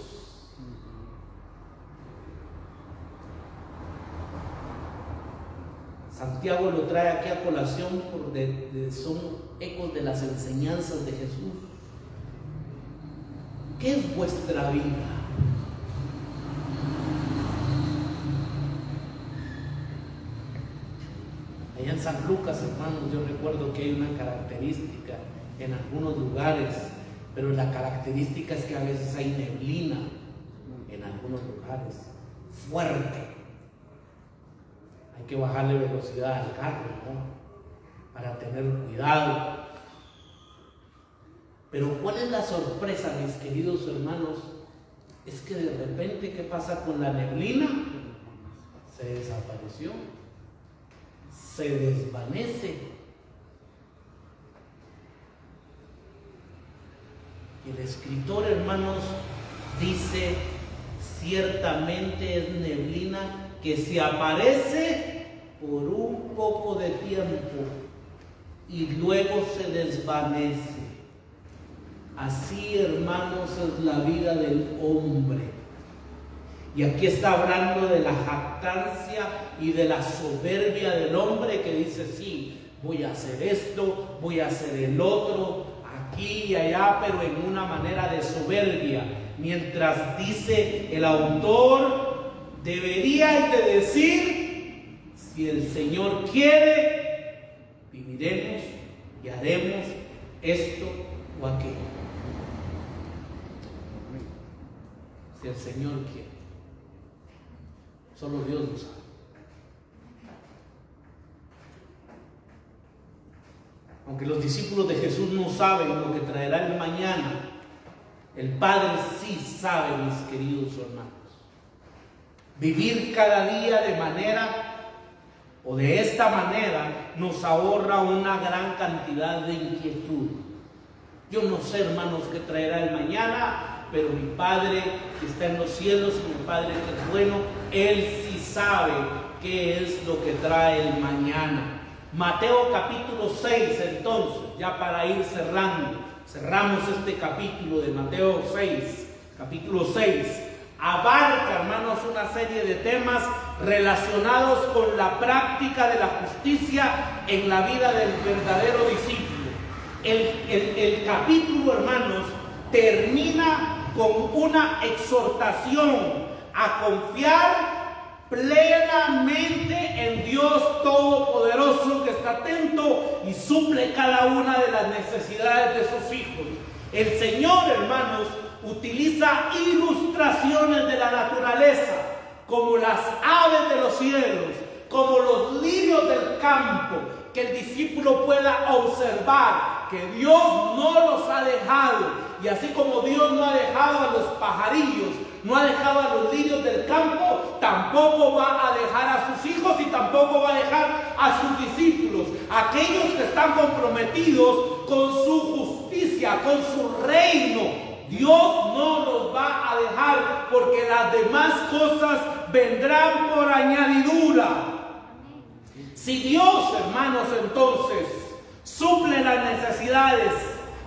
Santiago lo trae aquí a colación porque son ecos de las enseñanzas de Jesús. ¿Qué es vuestra vida? Allá en San Lucas, hermanos, yo recuerdo que hay una característica en algunos lugares, pero la característica es que a veces hay neblina en algunos lugares, fuerte. Hay que bajarle velocidad al carro, ¿no? Para tener cuidado. Pero ¿cuál es la sorpresa, mis queridos hermanos? Es que de repente, ¿qué pasa con la neblina? Se desapareció, se desvanece. Y el escritor, hermanos, dice, ciertamente es neblina que se aparece por un poco de tiempo y luego se desvanece. Así, hermanos, es la vida del hombre. Y aquí está hablando de la jactancia y de la soberbia del hombre que dice, sí, voy a hacer esto, voy a hacer el otro, aquí y allá, pero en una manera de soberbia. Mientras dice el autor, deberíais de decir, si el Señor quiere, viviremos y haremos esto o aquello. Si el Señor quiere. Solo Dios lo sabe. Aunque los discípulos de Jesús no saben lo que traerá el mañana, el Padre sí sabe, mis queridos hermanos. Vivir cada día de manera o de esta manera nos ahorra una gran cantidad de inquietud. Yo no sé, hermanos, qué traerá el mañana, pero mi Padre que está en los cielos y mi Padre que es bueno, Él sí sabe qué es lo que trae el mañana. Mateo capítulo 6, entonces, ya para ir cerramos este capítulo de Mateo 6, capítulo 6, abarca, hermanos, una serie de temas relacionados con la práctica de la justicia en la vida del verdadero discípulo. El capítulo, hermanos, termina con una exhortación a confiar plenamente en Dios Todopoderoso, que está atento y suple cada una de las necesidades de sus hijos. El Señor, hermanos, utiliza ilustraciones de la naturaleza, como las aves de los cielos, como los lirios del campo, que el discípulo pueda observar que Dios no los ha dejado. Y así como Dios no ha dejado a los pajarillos, no ha dejado a los lirios del campo, tampoco va a dejar a sus hijos y tampoco va a dejar a sus discípulos, aquellos que están comprometidos con su justicia, con su reino. Dios no los va a dejar, porque las demás cosas vendrán por añadidura. Si Dios, hermanos, entonces suple las necesidades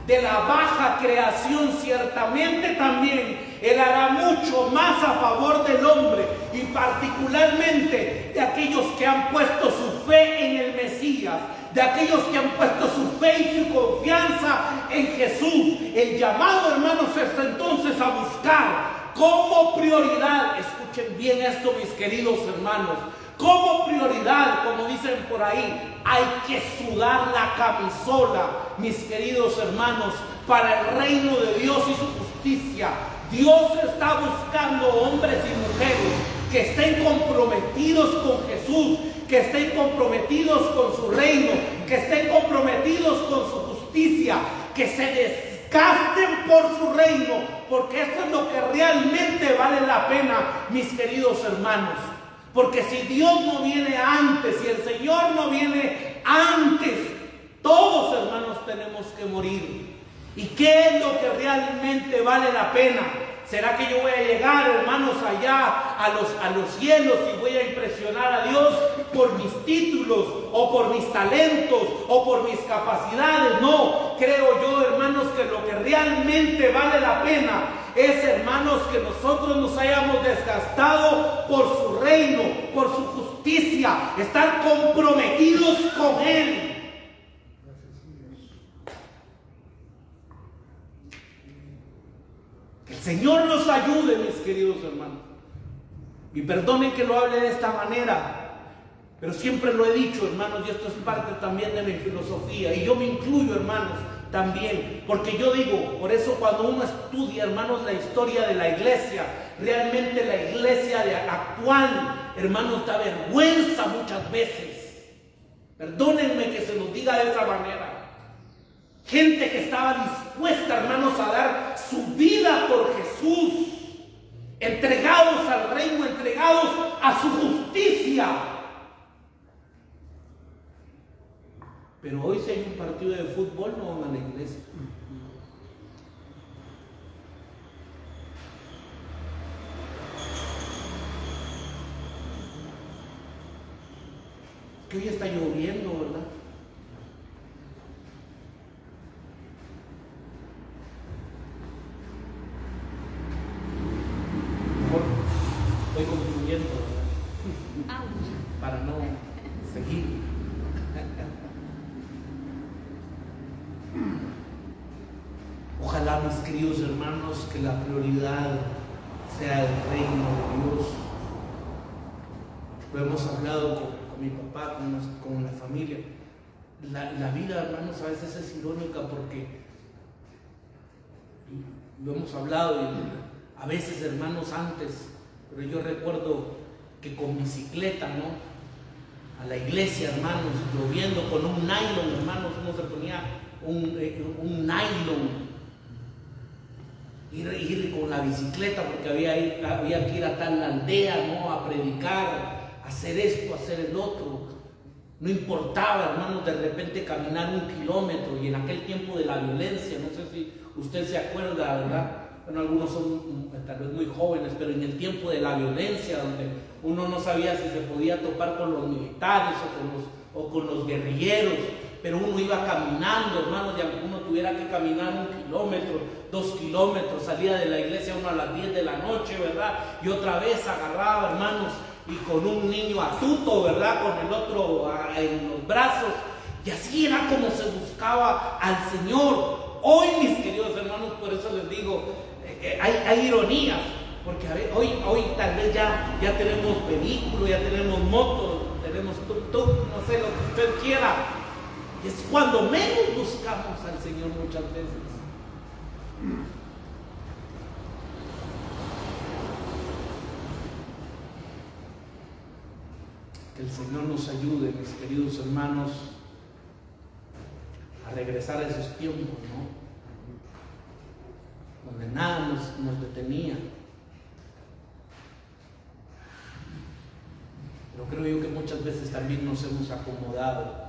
de la baja creación, ciertamente también Él hará mucho más a favor del hombre, y particularmente de aquellos que han puesto su fe en el Mesías, de aquellos que han puesto su fe y su confianza en Jesús. El llamado, hermanos, es entonces a buscar como prioridad, escuchen bien esto, mis queridos hermanos, como prioridad, como dicen por ahí, hay que sudar la camisola, mis queridos hermanos, para el reino de Dios y su justicia. Dios está buscando hombres y mujeres que estén comprometidos con Jesús, que estén comprometidos con su reino, que estén comprometidos con su justicia, que se desgasten por su reino, porque eso es lo que realmente vale la pena, mis queridos hermanos. Porque si Dios no viene antes, si el Señor no viene antes, todos, hermanos, tenemos que morir. ¿Y qué es lo que realmente vale la pena? ¿Será que yo voy a llegar, hermanos, allá a los cielos y voy a impresionar a Dios por mis títulos o por mis talentos o por mis capacidades? No, creo yo, hermanos, que lo que realmente vale la pena es, hermanos, que nosotros nos hayamos desgastado por su reino, por su justicia, estar comprometidos con Él. Que el Señor nos ayude, mis queridos hermanos. Y perdonen que lo hable de esta manera, pero siempre lo he dicho, hermanos, y esto es parte también de mi filosofía, y yo me incluyo, hermanos, también, porque yo digo, por eso cuando uno estudia, hermanos, la historia de la iglesia, realmente la iglesia actual, hermanos, da vergüenza muchas veces. Perdónenme que se nos diga de esa manera. Gente que estaba dispuesta, hermanos, a dar su vida por Jesús, entregados al reino, entregados a su justicia. Pero hoy, si hay un partido de fútbol, no van a la iglesia. Que hoy está lloviendo, ¿verdad? Voy concluyendo, ¿verdad? Ouch. Para no seguir. Ojalá, mis queridos hermanos, que la prioridad sea el reino de Dios. Lo hemos hablado con mi papá, con la familia. La vida, hermanos, a veces es irónica porque lo hemos hablado y a veces, hermanos, antes, pero yo recuerdo que con bicicleta, ¿no? A la iglesia, hermanos, lloviendo con un nylon, hermanos, uno se ponía un nylon, ir con la bicicleta porque había que ir a tal aldea, ¿no? A predicar, hacer esto, hacer el otro. No importaba, hermanos, de repente caminar 1 kilómetro, y en aquel tiempo de la violencia, no sé si usted se acuerda, ¿verdad? Bueno, algunos son tal vez muy jóvenes, pero en el tiempo de la violencia, donde uno no sabía si se podía topar con los militares o con los guerrilleros, pero uno iba caminando, hermanos, y aunque uno tuviera que caminar 1 kilómetro, 2 kilómetros, salía de la iglesia uno a las 10 de la noche, ¿verdad? Y otra vez agarraba, hermanos, y con un niño atuto, ¿verdad? Con el otro en los brazos, y así era como se buscaba al Señor. Hoy, mis queridos hermanos, por eso les digo, hay ironías, porque hoy tal vez ya tenemos vehículos, ya tenemos motos, tenemos tuk-tuk, no sé, lo que usted quiera. Es cuando menos buscamos al Señor muchas veces. Que el Señor nos ayude, mis queridos hermanos, a regresar a esos tiempos, ¿no? Donde nada nos detenía. Pero creo yo que muchas veces también nos hemos acomodado.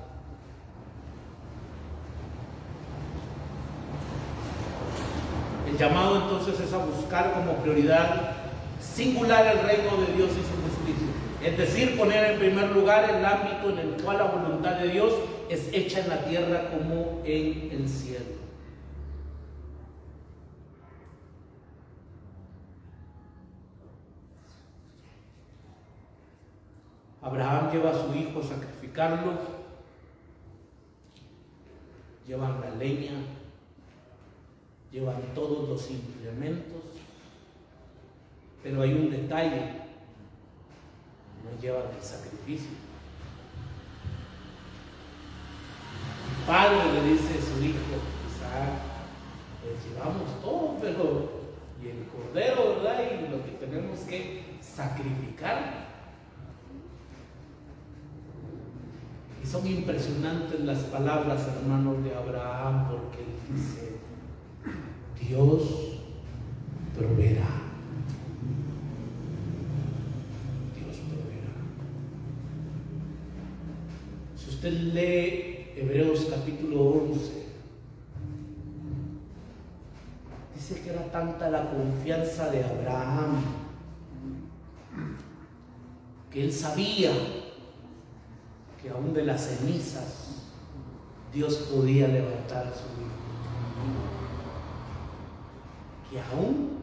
El llamado entonces es a buscar como prioridad singular el reino de Dios y su justicia. Es decir, poner en primer lugar el ámbito en el cual la voluntad de Dios es hecha en la tierra como en el cielo. Abraham lleva a su hijo a sacrificarlo, llevan la leña, llevan todos los implementos, pero hay un detalle: no llevan el sacrificio. El padre le dice a su hijo Isaac: pues llevamos todo, pero y el cordero, ¿verdad? Y lo que tenemos que sacrificar. Y son impresionantes las palabras, hermanos, de Abraham, porque él dice: Dios proveerá. Dios proveerá. Si usted lee Hebreos capítulo 11, dice que era tanta la confianza de Abraham que él sabía que aún de las cenizas Dios podía levantar a su hijo. Que aún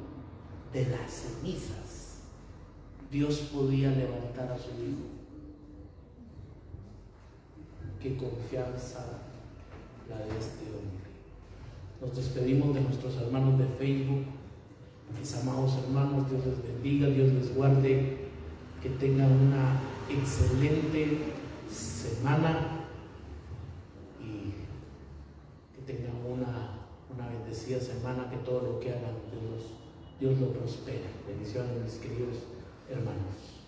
de las cenizas Dios podía levantar a su hijo. Qué confianza la de este hombre. Nos despedimos de nuestros hermanos de Facebook. Mis amados hermanos, Dios les bendiga, Dios les guarde, que tengan una excelente semana y que tengan una bendecida semana, que todo lo que hagan Dios lo prospere. Bendiciones, mis queridos hermanos.